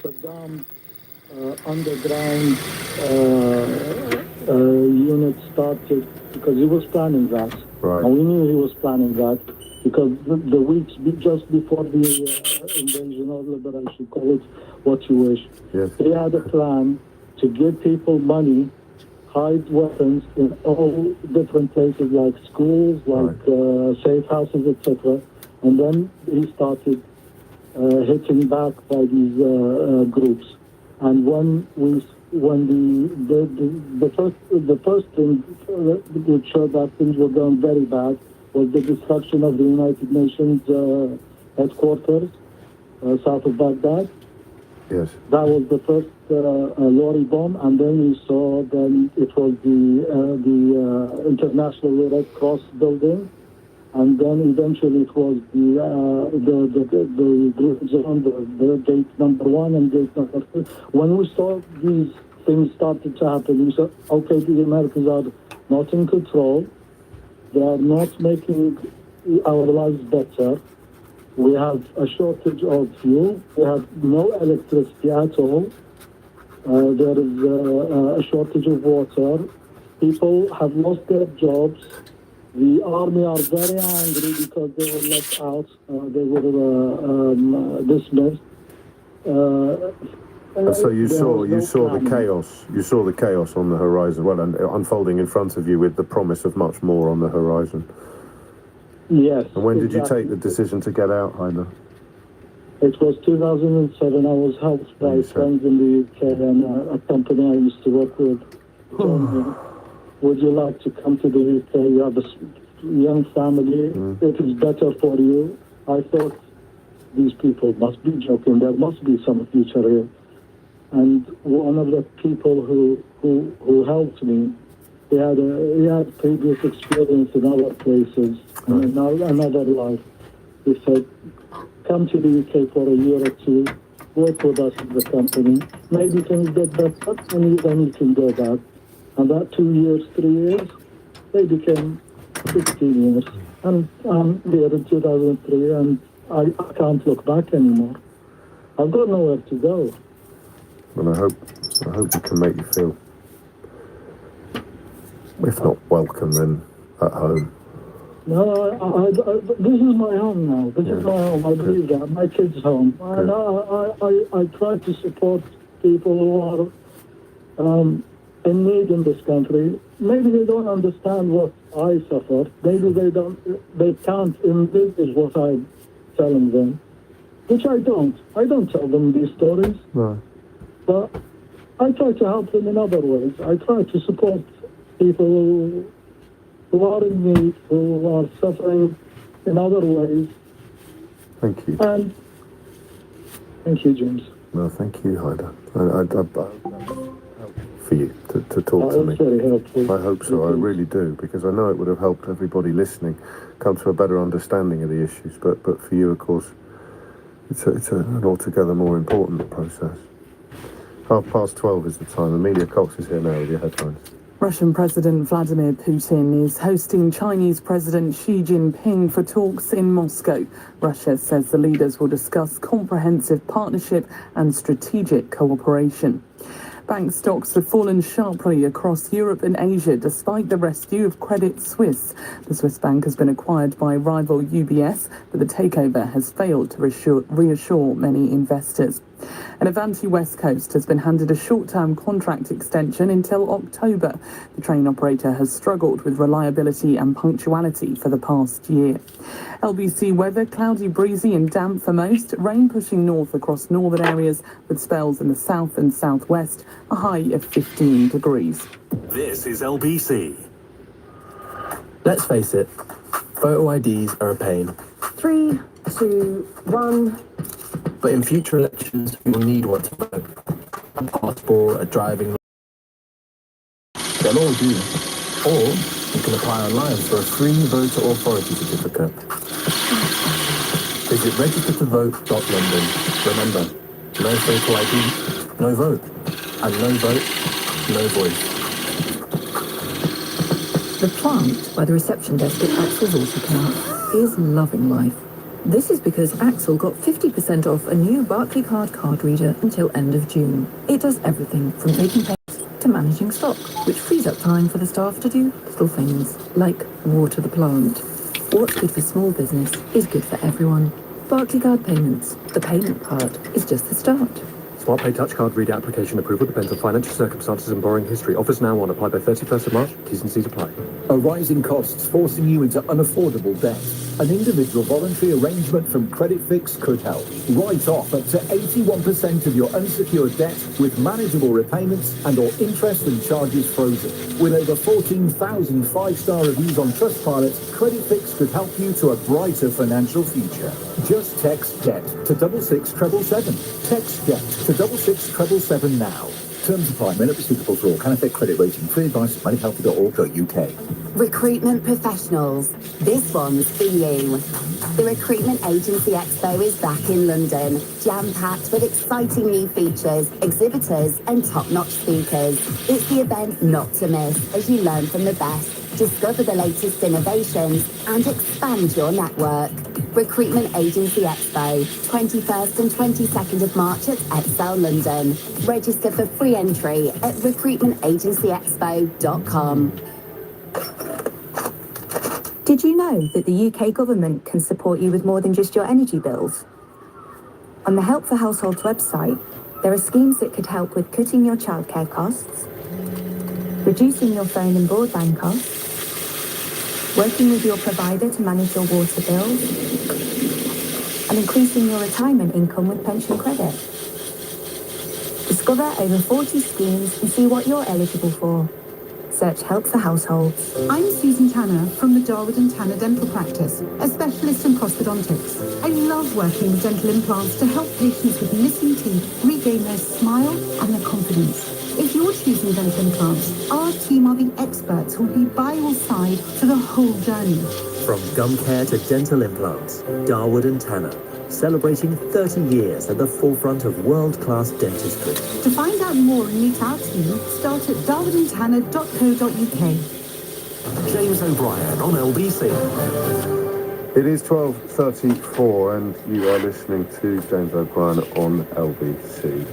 Saddam's underground unit started, because he was planning that. Right. And we knew he was planning that because the weeks just before the invasion or liberation, call it what you wish, he had a plan to give people money, hide weapons in all different places like schools, like safe houses, etc. And then he started hitting back by these groups. And when the first thing which showed that things were going very bad was the destruction of the United Nations headquarters south of Baghdad. Yes. That was the first lorry bomb, and then we saw it was the International Red Cross building. And then eventually it was the group zone, the gate number 1 and gate number 2. When we saw these things started to happen, we said, okay, the Americans are not in control. They are not making our lives better. We have a shortage of fuel. We have no electricity at all. There is a shortage of water. People have lost their jobs. The army are very angry because they were left out. They were dismissed. And so you saw the chaos. You saw the chaos on the horizon, well, and unfolding in front of you with the promise of much more on the horizon. Yes. And when did you take the decision to get out, Haida? It was 2007. I was helped by friends in the UK and a company I used to work with. Told me, would you like to come to the UK? You have a young family. It is better for you. I thought, these people must be joking. There must be some future here. And one of the people who helped me, he had previous experience in other places and in another life. He said, come to the UK for a year or two, work with us in the company. Maybe things get better, and then you can go back. And that 2 years, 3 years, they became 16 years. And I'm here in 2003, and I can't look back anymore. I've got nowhere to go. And I hope we can make you feel, if not welcome, then at home. No, this is my home now. This is my home. I believe that. My kids' home. And I try to support people who are in need in this country. Maybe they don't understand what I suffered. Maybe they can't envisage what I'm telling them, which I don't. I don't tell them these stories. Right. But I try to help them in other ways. I try to support people who are in need, who are suffering in other ways. Thank you. And thank you, James. No, thank you, Haida. For you to talk to me. Very helpful. I hope so. I really do, because I know it would have helped everybody listening come to a better understanding of the issues. But for you, of course, it's an altogether more important process. 12:30 is the time. Amelia Cox is here now with your headlines. Russian President Vladimir Putin is hosting Chinese President Xi Jinping for talks in Moscow. Russia says the leaders will discuss comprehensive partnership and strategic cooperation. Bank stocks have fallen sharply across Europe and Asia despite the rescue of Credit Suisse. The Swiss bank has been acquired by rival UBS, but the takeover has failed to reassure many investors. And Avanti West Coast has been handed a short-term contract extension until October. The train operator has struggled with reliability and punctuality for the past year. LBC weather, cloudy, breezy and damp for most. Rain pushing north across northern areas with spells in the south and southwest, a high of 15 degrees. This is LBC. Let's face it, photo IDs are a pain. 3, 2, 1. But in future elections, you'll need one to vote. A passport, a driving license. They'll all do. Or you can apply online for a free voter authority certificate. Visit registertovote.london. Remember, no photo ID, no vote. And no vote, no voice. The plant by the reception desk at Axel's Autocar is loving life. This is because Axel got 50% off a new Barclaycard card reader until end of June. It does everything from taking payments to managing stock, which frees up time for the staff to do little things, like water the plant. What's good for small business is good for everyone. Barclaycard Payments. The payment part is just the start. SmartPay Touch Card Reader application approval depends on financial circumstances and borrowing history. Offers now on. Apply by 31st of March. T's and C's apply. Are rising costs forcing you into unaffordable debt? An individual voluntary arrangement from Credit Fix could help. Write off up to 81% of your unsecured debt with manageable repayments and or interest and charges frozen. With over 14,000 5-star reviews on Trustpilot, Credit Fix could help you to a brighter financial future. Just text DEBT to 66777. Text DEBT to 66777 now. Terms apply. May not be suitable for all. Can affect credit rating. Free advice at moneyhealthy.org.uk. Recruitment professionals, this one's for you. The Recruitment Agency Expo is back in London, jam-packed with exciting new features, exhibitors and top-notch speakers. It's the event not to miss as you learn from the best, discover the latest innovations and expand your network. Recruitment Agency Expo, 21st and 22nd of March at Excel London. Register for free entry at recruitmentagencyexpo.com. Did you know that the UK government can support you with more than just your energy bills? On the Help for Households website, there are schemes that could help with cutting your childcare costs, reducing your phone and broadband costs, working with your provider to manage your water bills, and increasing your retirement income with pension credit. Discover over 40 schemes and see what you're eligible for. Search Help for Households. I'm Susan Tanner from the Darwood and Tanner Dental Practice, a specialist in prosthodontics. I love working with dental implants to help patients with missing teeth regain their smile and their confidence. If you're choosing dental implants, our team are the experts who will be by your side for the whole journey. From gum care to dental implants, Darwood and Tanner, celebrating 30 years at the forefront of world-class dentistry. To find out more and meet our team, start at darwoodandtanner.co.uk. James O'Brien on LBC. It is 12:34 and you are listening to James O'Brien on LBC.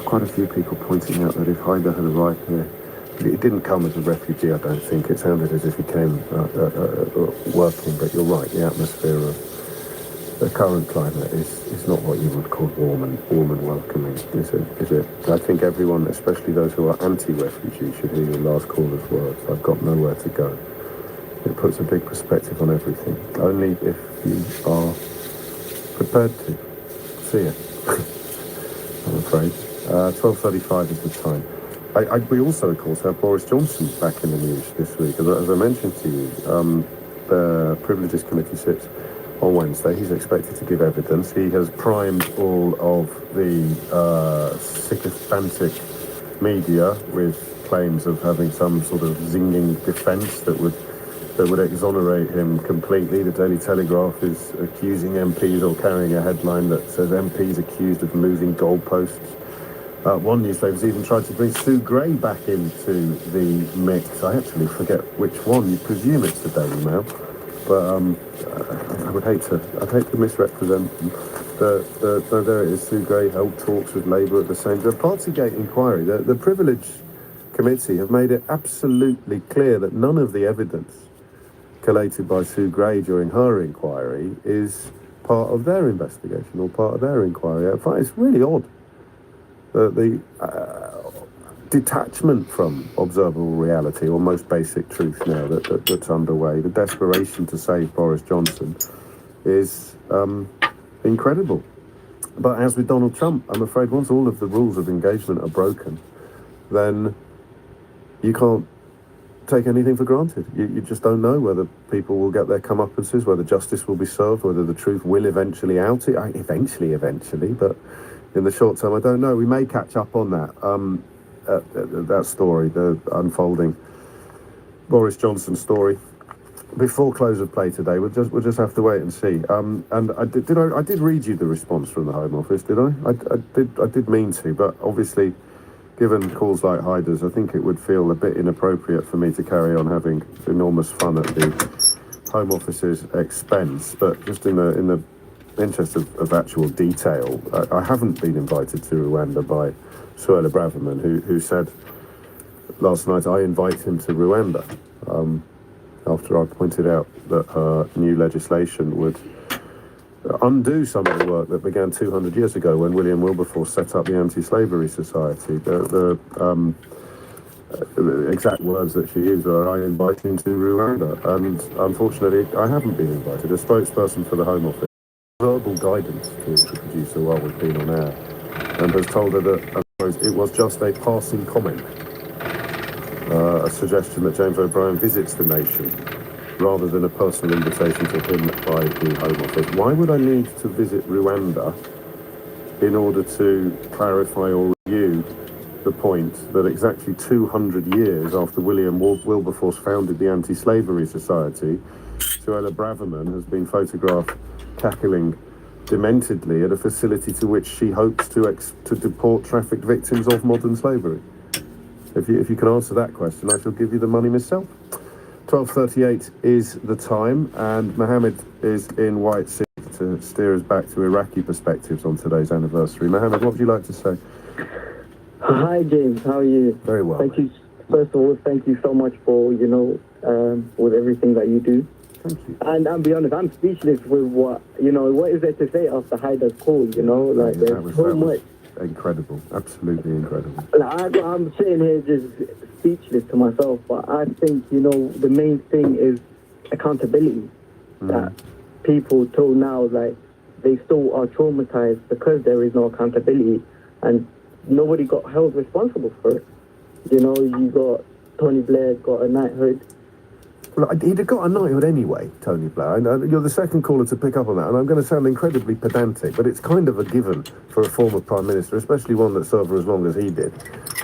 Quite a few people pointing out that if Haider had arrived here, it didn't come as a refugee, I don't think. It sounded as if he came working, but you're right, the atmosphere of the current climate is not what you would call warm and welcoming, is it? I think everyone, especially those who are anti-refugee, should hear your last caller's words. I've got nowhere to go. It puts a big perspective on everything. Only if you are prepared to see it, I'm afraid. 12:35 is the time. We also, of course, have Boris Johnson back in the news this week. As I mentioned to you, the Privileges Committee sits on Wednesday. He's expected to give evidence. He has primed all of the sycophantic media with claims of having some sort of zinging defence that would exonerate him completely. The Daily Telegraph is accusing MPs, or carrying a headline that says MPs accused of moving goalposts. One newspaper's even tried to bring Sue Gray back into the mix. I actually forget which one. You presume it's the Daily Mail, but I'd hate to misrepresent them. There it is. Sue Gray held talks with Labour at the same time. The Partygate inquiry. The Privilege Committee have made it absolutely clear that none of the evidence collated by Sue Gray during her inquiry is part of their investigation or part of their inquiry. I find it's really odd. The detachment from observable reality, or most basic truth now that's underway, the desperation to save Boris Johnson is incredible. But as with Donald Trump, I'm afraid once all of the rules of engagement are broken, then you can't take anything for granted. You just don't know whether people will get their comeuppances, whether justice will be served, whether the truth will eventually out. Eventually, but in the short term, I don't know. We may catch up on that. That story, the unfolding Boris Johnson story, before close of play today. We'll just have to wait and see. And I did read you the response from the Home Office, did I? I did mean to, but obviously, given calls like Haider's, I think it would feel a bit inappropriate for me to carry on having enormous fun at the Home Office's expense. But just in the interest of actual detail, I haven't been invited to Rwanda by Suella Braverman, who said last night, I invite him to Rwanda, after I pointed out that her new legislation would undo some of the work that began 200 years ago when William Wilberforce set up the Anti-Slavery Society. The exact words that she used are, I invite him to Rwanda, and unfortunately I haven't been invited. A spokesperson for the Home Office verbal guidance to the producer while we've been on air, and has told her that it was just a passing comment, a suggestion that James O'Brien visits the nation rather than a personal invitation to him by the Home Office. Why would I need to visit Rwanda in order to clarify or review the point that exactly 200 years after William Wilberforce founded the Anti-Slavery Society, Suella Braverman has been photographed cackling dementedly at a facility to which she hopes to deport trafficked victims of modern slavery? If you can answer that question, I shall give you the money myself. 12:38 is the time, and Mohammed is in White City to steer us back to Iraqi perspectives on today's anniversary. Mohammed, what would you like to say? Hi, James. How are you? Very well. Thank you. First of all, thank you so much for, with everything that you do. Thank you. And I'll be honest, I'm speechless with what is there to say after Haider's call, there's so much. Incredible. Absolutely incredible. I'm sitting here just speechless to myself, but I think, the main thing is accountability. That people till now, like, they still are traumatized because there is no accountability and nobody got held responsible for it. You know, you got Tony Blair got a knighthood. Well, he'd have got a knighthood anyway, Tony Blair. And you're the second caller to pick up on that, and I'm going to sound incredibly pedantic, but it's kind of a given for a former Prime Minister, especially one that served for as long as he did,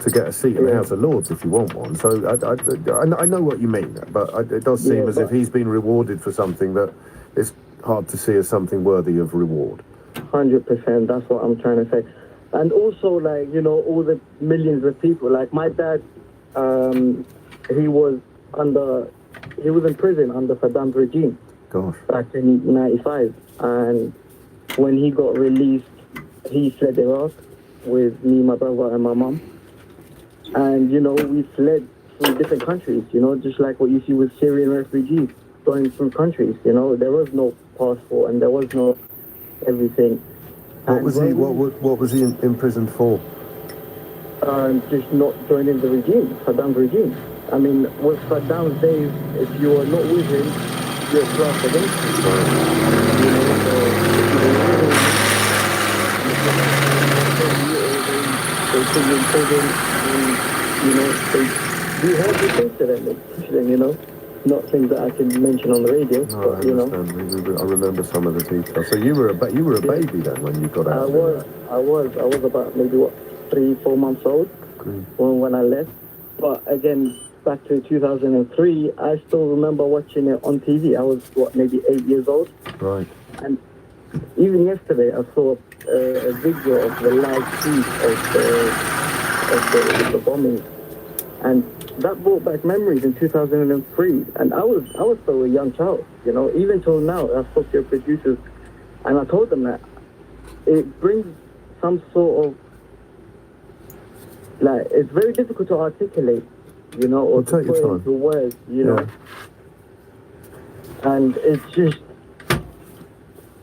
to get a seat in the House of Lords if you want one. So I know what you mean, but it does seem as if he's been rewarded for something that is hard to see as something worthy of reward. 100%, that's what I'm trying to say. And also, like, you know, all the millions of people, like my dad, he was in prison under Saddam's regime. Gosh. Back in 95. And when he got released, he fled Iraq with me, my brother, and my mum. And, you know, we fled through different countries, you know, just like what you see with Syrian refugees going through countries, you know. There was no passport and there was no everything. What was he imprisoned for? Just not joining the regime, Saddam's regime. I mean, with Saddam's days, if you were not with him, you're classed against him. You know, so if you were with him, they put you in prison, and, you know, they do horrible things to them. They push them, you know. Not things that I can mention on the radio, No, but, you know. I remember some of the details. So you were a baby then when you got out? I was about maybe 3-4 months old when I left. But again, back to 2003, I still remember watching it on TV. I was maybe 8 years old. Right. And even yesterday, I saw a video of the live feed of the bombing, and that brought back memories in 2003. And I was still a young child, you know. Even till now, I spoke to your producers, and I told them that it brings some sort of, like, it's very difficult to articulate, you know, or to put into words, you know. And it's just,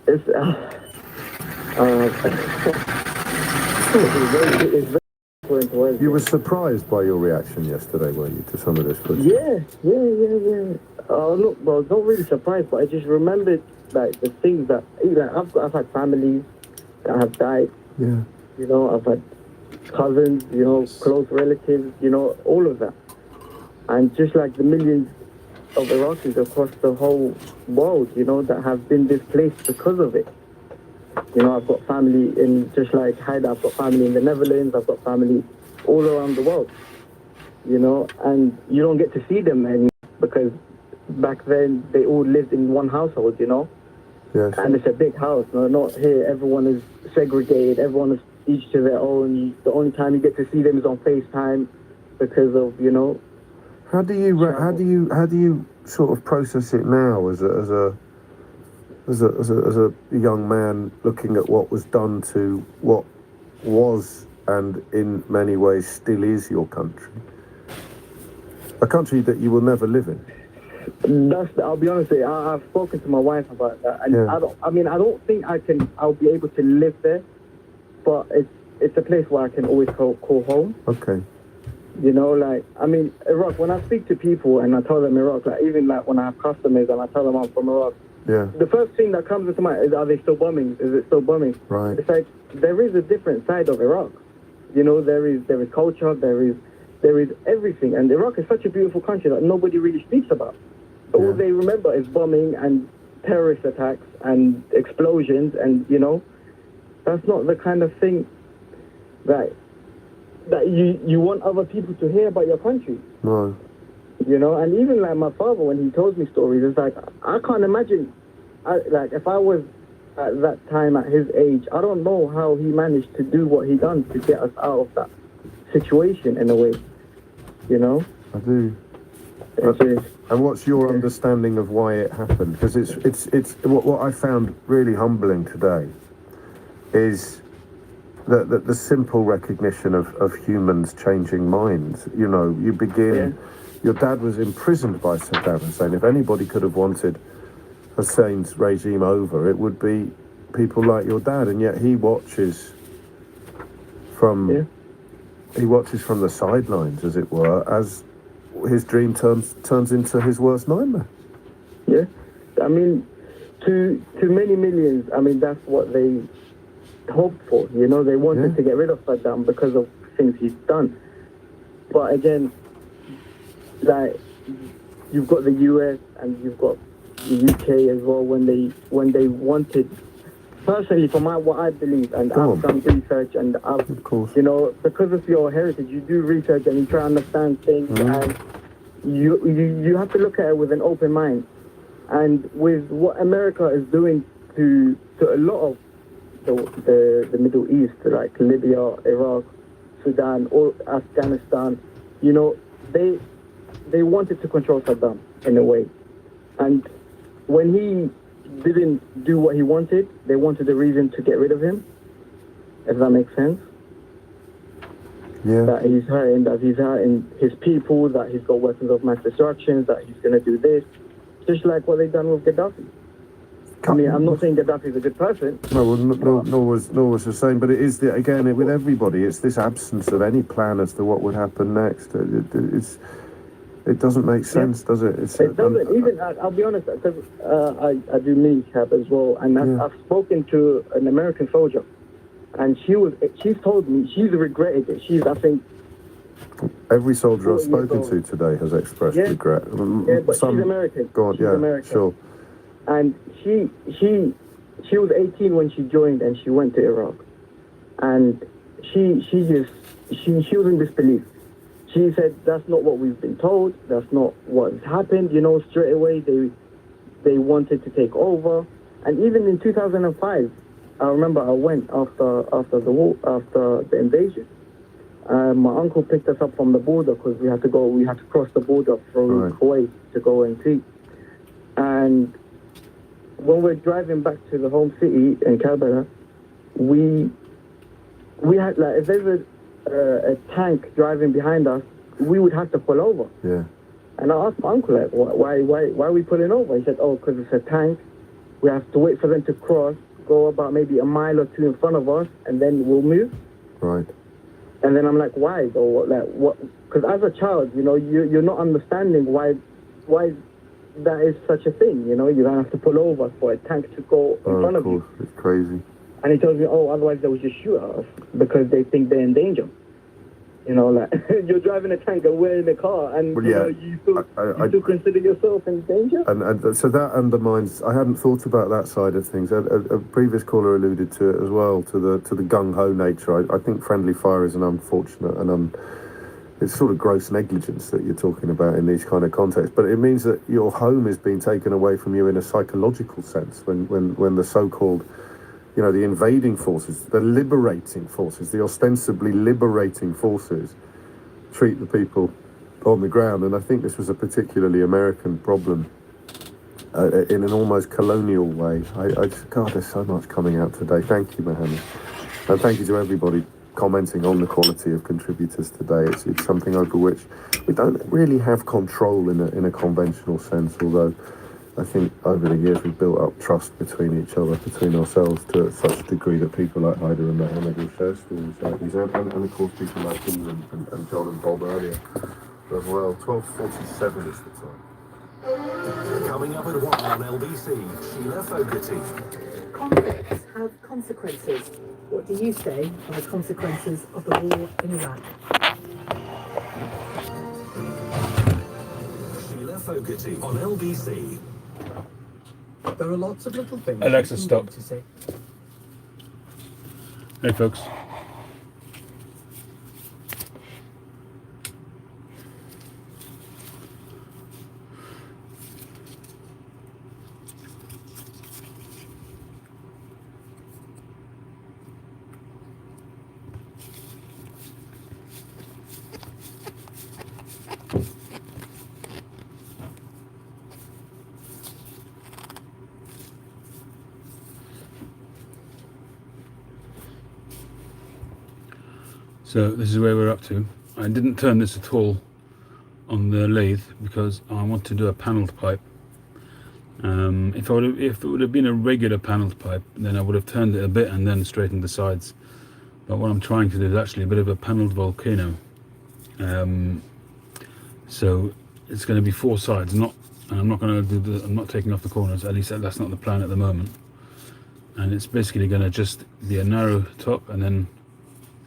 it's very You were surprised by your reaction yesterday, were you, to some of this footage? Yeah. Look, well, not really surprised, but I just remembered, like, the things that, like, I've had families that have died. Yeah. You know, I've had cousins, you know, close relatives, you know, all of that. And just like the millions of Iraqis across the whole world, you know, that have been displaced because of it. You know, I've got family in, just like Haida, I've got family in the Netherlands, I've got family all around the world, you know, and you don't get to see them anymore because back then they all lived in one household, you know. Yes. And it's a big house, no, not here. Everyone is segregated, everyone is each to their own. The only time you get to see them is on FaceTime because of, you know. How do you sort of process it now as a young man looking at what was done to what was and in many ways still is your country, a country that you will never live in? I'll be honest with you, I've spoken to my wife about that, and I don't think I'll be able to live there, but it's a place where I can always call home. Okay. You know, like, I mean, Iraq, when I speak to people and I tell them Iraq, like, even like when I have customers and I tell them I'm from Iraq, the first thing that comes into mind is, are they still bombing? Is it still bombing? Right. It's like, there is a different side of Iraq. You know, there is culture, there is everything. And Iraq is such a beautiful country that nobody really speaks about. All they remember is bombing and terrorist attacks and explosions, and, you know, that's not the kind of thing that you want other people to hear about your country. No. You know, and even like my father, when he tells me stories, it's like, I can't imagine, like, if I was at that time at his age, I don't know how he managed to do what he done to get us out of that situation in a way, you know? I do. And what's your understanding of why it happened? Because it's what I found really humbling today is that the simple recognition of humans changing minds. You know, you begin. Your dad was imprisoned by Saddam Hussein. If anybody could have wanted Hussein's regime over, it would be people like your dad. And yet he watches from the sidelines, as it were, as his dream turns into his worst nightmare. Yeah, I mean, to many millions, I mean, that's what they hoped for. You know, they wanted to get rid of Saddam because of things he's done. But again, like, you've got the US and you've got the UK as well when they wanted. Personally, from what I believe, and I've done research, and I've, you know, because of your heritage, you do research and you try to understand things, and you have to look at it with an open mind. And with what America is doing to a lot of the Middle East, like Libya, Iraq, Sudan, or Afghanistan, you know, they wanted to control Saddam in a way. And when he didn't do what he wanted, they wanted a reason to get rid of him, if that makes sense. Yeah. That he's hurting his people, that he's got weapons of mass destruction, that he's going to do this. Just like what they've done with Gaddafi. I mean, I'm not saying Gaddafi's a good person. No, nor was the same. But it is, again, with everybody, it's this absence of any plan as to what would happen next. It doesn't make sense, does it? It doesn't. Even, I'll be honest, because I do minicab as well, and I've spoken to an American soldier, and she's told me she's regretted it. I think, every soldier I've spoken to today has expressed regret. Yeah, but she's American. Go on, she's American. Sure. And she was 18 when she joined, and she went to Iraq, and she was in disbelief. She said, that's not what we've been told, that's not what has happened. You know, straight away they wanted to take over. And even in 2005, I remember I went after the war, after the invasion. My uncle picked us up from the border because we had to cross the border from Kuwait to go and see. And when we're driving back to the home city in Karbala, we had, like, if there's a tank driving behind us, we would have to pull over. Yeah. And I asked my uncle, like, why are we pulling over? He said, oh, because it's a tank. We have to wait for them to cross, go about maybe a mile or two in front of us, and then we'll move. Right. And then I'm like, why? Or like, what? Because as a child, you know, you're not understanding why that is such a thing. You know, you don't have to pull over for a tank to go in front of you. It's crazy. And he tells me, oh, otherwise they would just shoot at us because they think they're in danger. You know, like, you're driving a tank and we're in a car, and you still consider yourself in danger? And so that undermines, I hadn't thought about that side of things. A previous caller alluded to it as well, to the gung-ho nature. I think friendly fire is an unfortunate and it's sort of gross negligence that you're talking about in these kind of contexts. But it means that your home is being taken away from you in a psychological sense when the so-called, you know, the invading forces, the liberating forces, the ostensibly liberating forces treat the people on the ground. And I think this was a particularly American problem in an almost colonial way. God, there's so much coming out today. Thank you, Mohammed. And thank you to everybody commenting on the quality of contributors today. It's something over which we don't really have control in a conventional sense, although I think over the years we've built up trust between each other, between ourselves, to such a degree that people like Haider and Mohammed will share stories like these, and of course people like him and John and Bob earlier as well. 12:47 is the time. Coming up at 1 on LBC, Sheila Fogarty. Conflicts have consequences. What do you say are the consequences of the war in Iraq? Sheila Fogarty on LBC. There are lots of little things. Alexa, stop. Hey, folks. So this is where we're up to. I didn't turn this at all on the lathe because I want to do a panelled pipe. If it would have been a regular panelled pipe, then I would have turned it a bit and then straightened the sides. But what I'm trying to do is actually a bit of a panelled volcano. So it's going to be 4 sides, not And I'm not going to do I'm not taking off the corners, at least that's not the plan at the moment. And it's basically going to just be a narrow top and then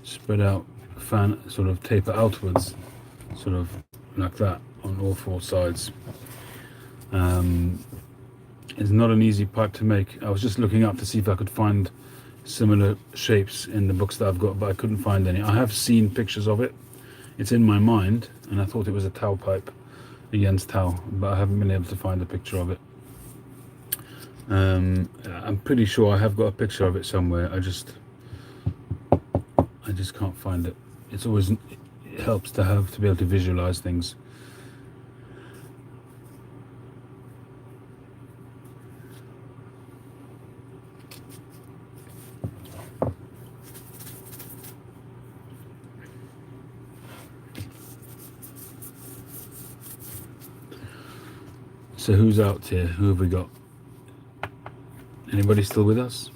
spread out, fan, sort of taper outwards, sort of like that on all four sides. It's not an easy pipe to make. I was just looking up to see if I could find similar shapes in the books that I've got, but I couldn't find any. I have seen pictures of it. It's in my mind, and I thought it was a towel pipe, a Jens towel, but I haven't been able to find a picture of it. I'm pretty sure I have got a picture of it somewhere. I just can't find it. It helps to be able to visualize things. So who's out here? Who have we got? Anybody still with us?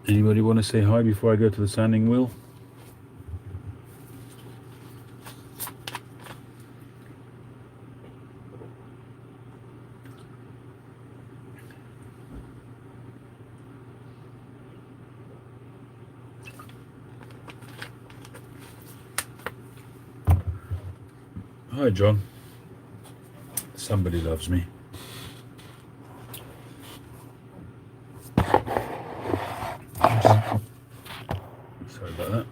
Anybody want to say hi before I go to the sanding wheel? Hi, John. Somebody loves me. Sorry about that.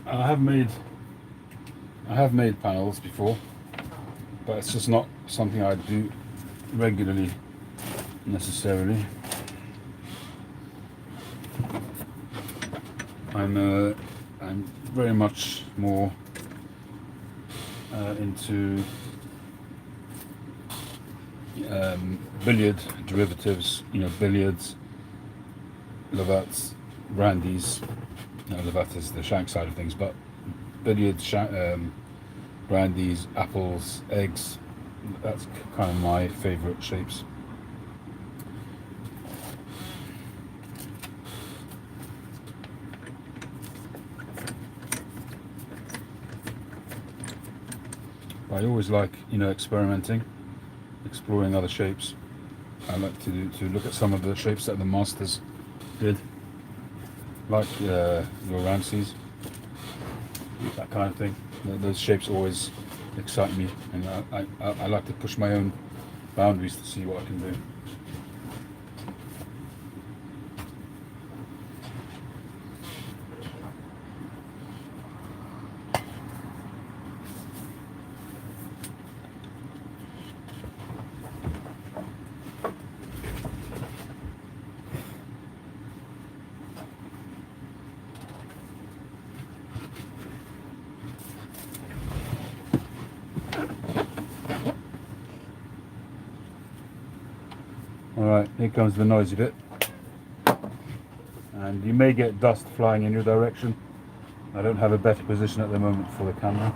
I have made panels before, but it's just not something I do regularly necessarily. I'm very much more into billiard derivatives, billiards, Lavats, brandies. No, Lavat is the shank side of things, but billiards, brandies, apples, eggs, that's kind of my favourite shapes. I always like, experimenting, exploring other shapes. I like to look at some of the shapes that the masters did, like your Ramses, that kind of thing. Those shapes always excite me, and I like to push my own boundaries to see what I can do. Alright, here comes the noisy bit. And you may get dust flying in your direction. I don't have a better position at the moment for the camera.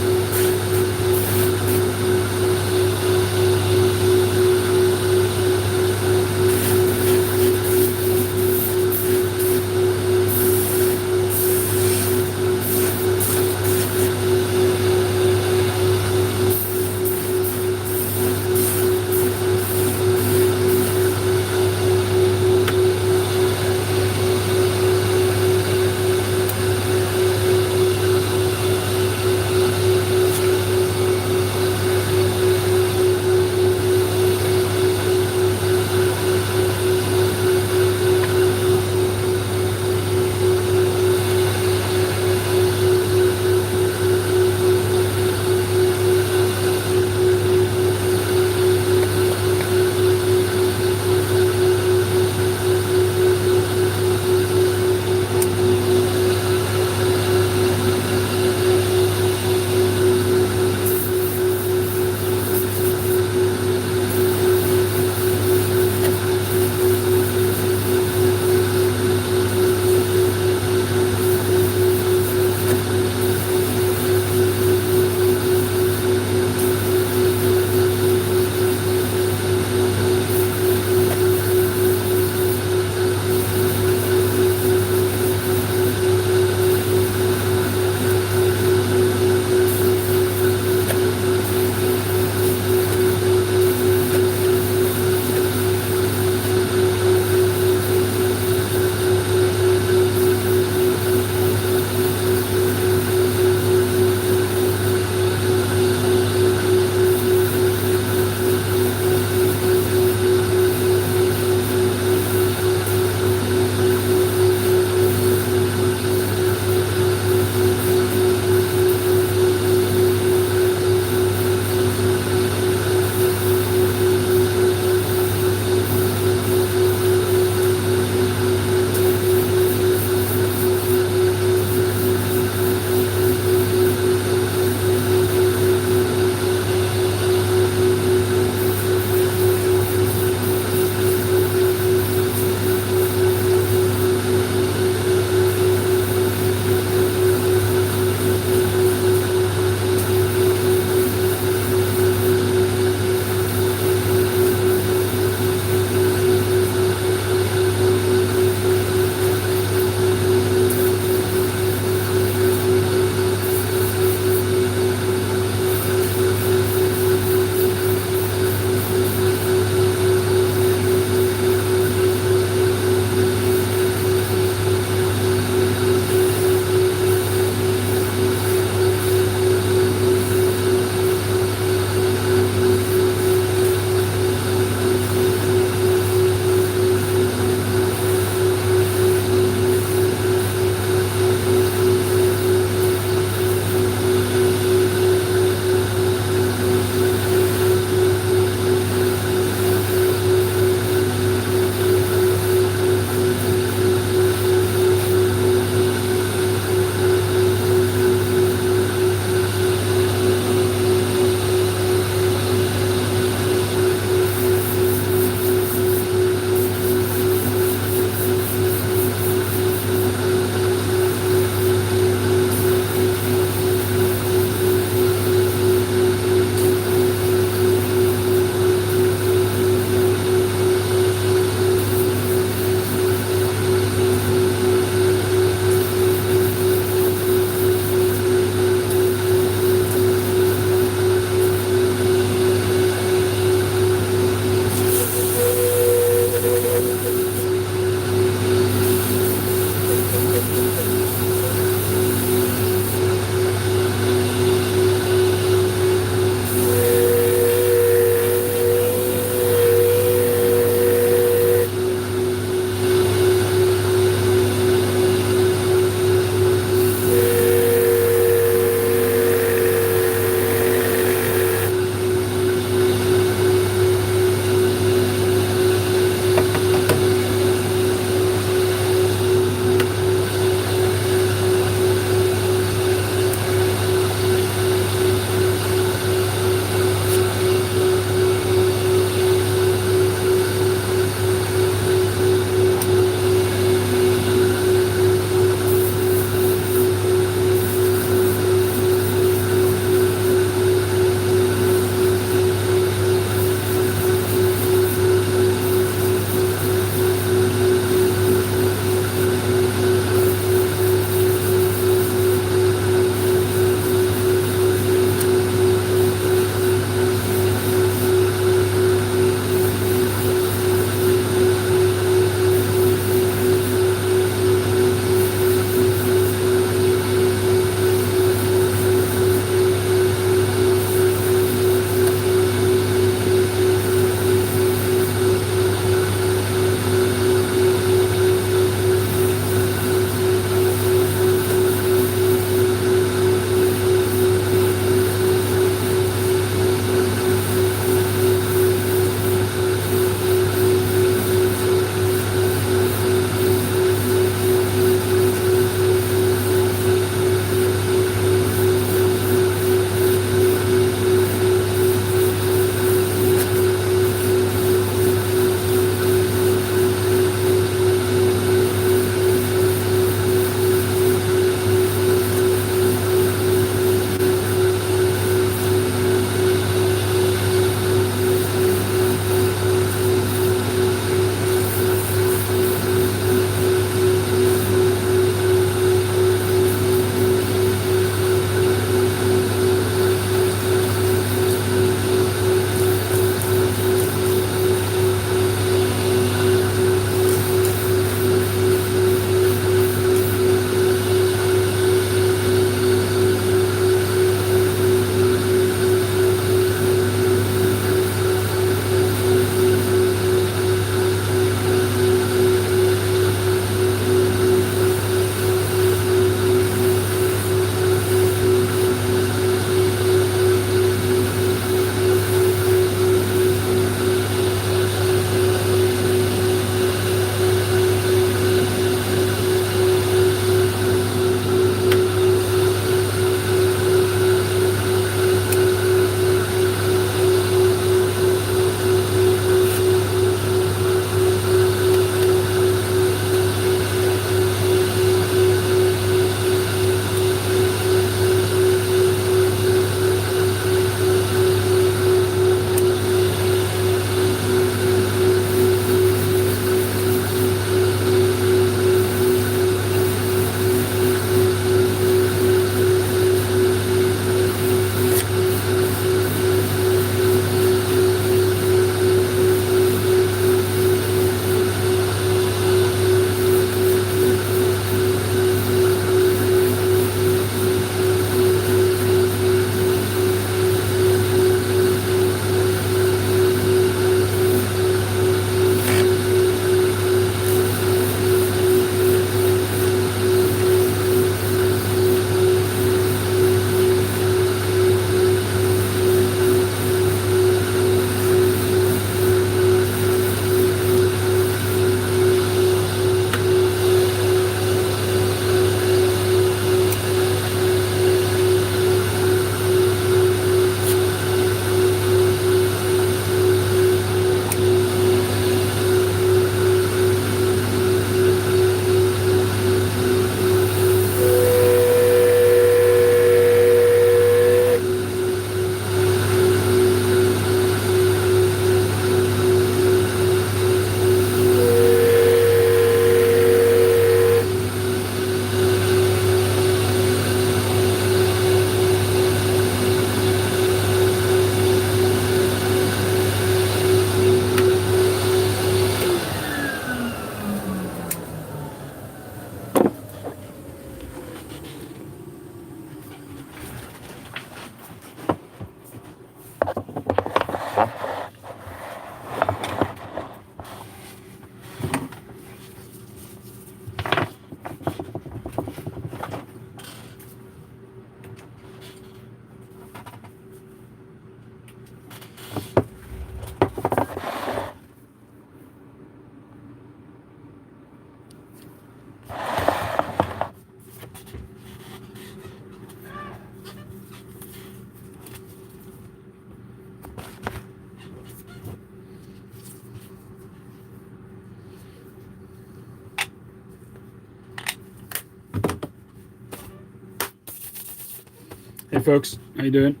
folks, how you doing?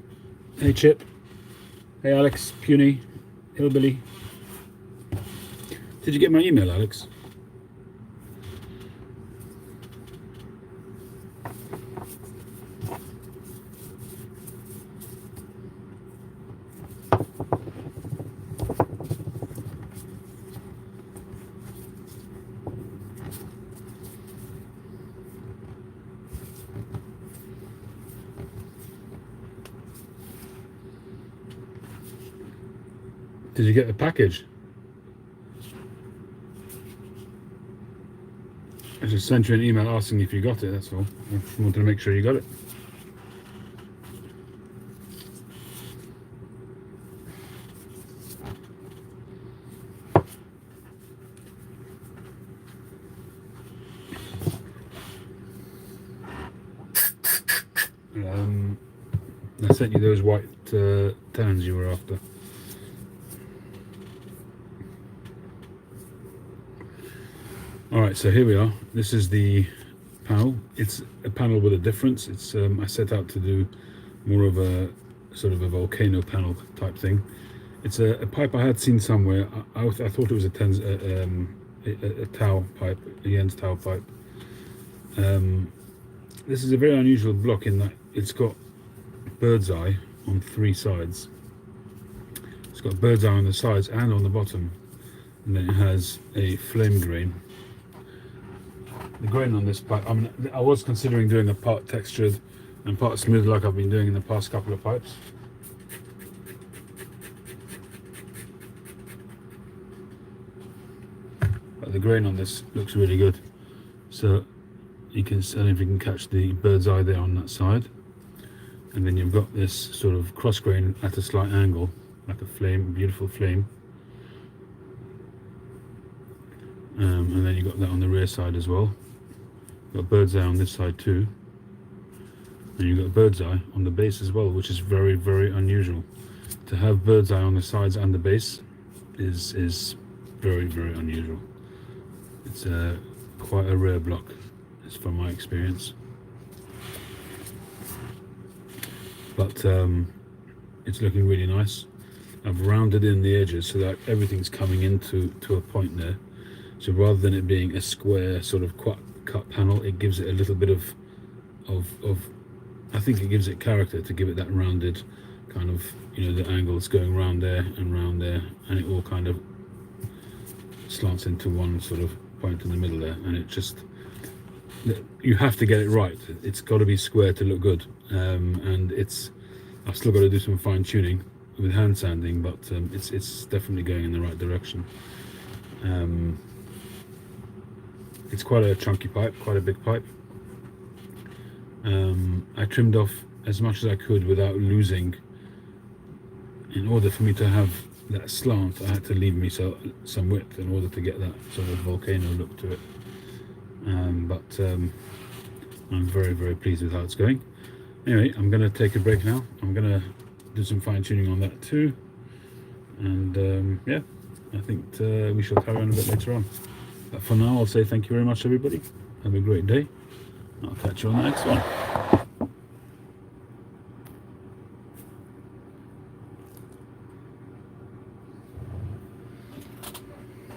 Hey Chip, hey Alex, Puny, Hillbilly. Did you get my email, Alex? Did you get the package? I just sent you an email asking if you got it, that's all. I wanted to make sure you got it. I sent you those white tans you were after. Alright, so here we are. This is the panel. It's a panel with a difference. It's I set out to do more of a sort of a volcano panel type thing. It's a pipe I had seen somewhere. I thought it was a towel pipe, a Jens towel pipe. This is a very unusual block in that it's got bird's eye on 3 sides. It's got bird's eye on the sides and on the bottom, and then it has a flame grain. The grain on this pipe, I mean, I was considering doing a part textured and part smooth like I've been doing in the past couple of pipes. But the grain on this looks really good. So you can, I don't know if you can catch the bird's eye there on that side. And then you've got this sort of cross grain at a slight angle, like a flame, beautiful flame. And then you've got that on the rear side as well. Got bird's eye on this side too, and you've got bird's eye on the base as well, which is very, very unusual. To have bird's eye on the sides and the base is very, very unusual. It's quite a rare block, it's from my experience. But it's looking really nice. I've rounded in the edges so that everything's coming into a point there. So rather than it being a square sort of cut panel, it gives it a little bit of I think it gives it character to give it that rounded kind of, you know, the angles going round there, and it all kind of slants into one sort of point in the middle there, and it just, you have to get it right. It's got to be square to look good, and I've still got to do some fine tuning with hand sanding, but it's definitely going in the right direction. It's quite a chunky pipe, quite a big pipe. I trimmed off as much as I could without losing. In order for me to have that slant, I had to leave me some width in order to get that sort of volcano look to it. But I'm very, very pleased with how it's going. Anyway, I'm going to take a break now. I'm going to do some fine tuning on that too. And yeah, I think we shall carry on a bit later on. But for now, I'll say thank you very much, everybody. Have a great day. I'll catch you on the next one.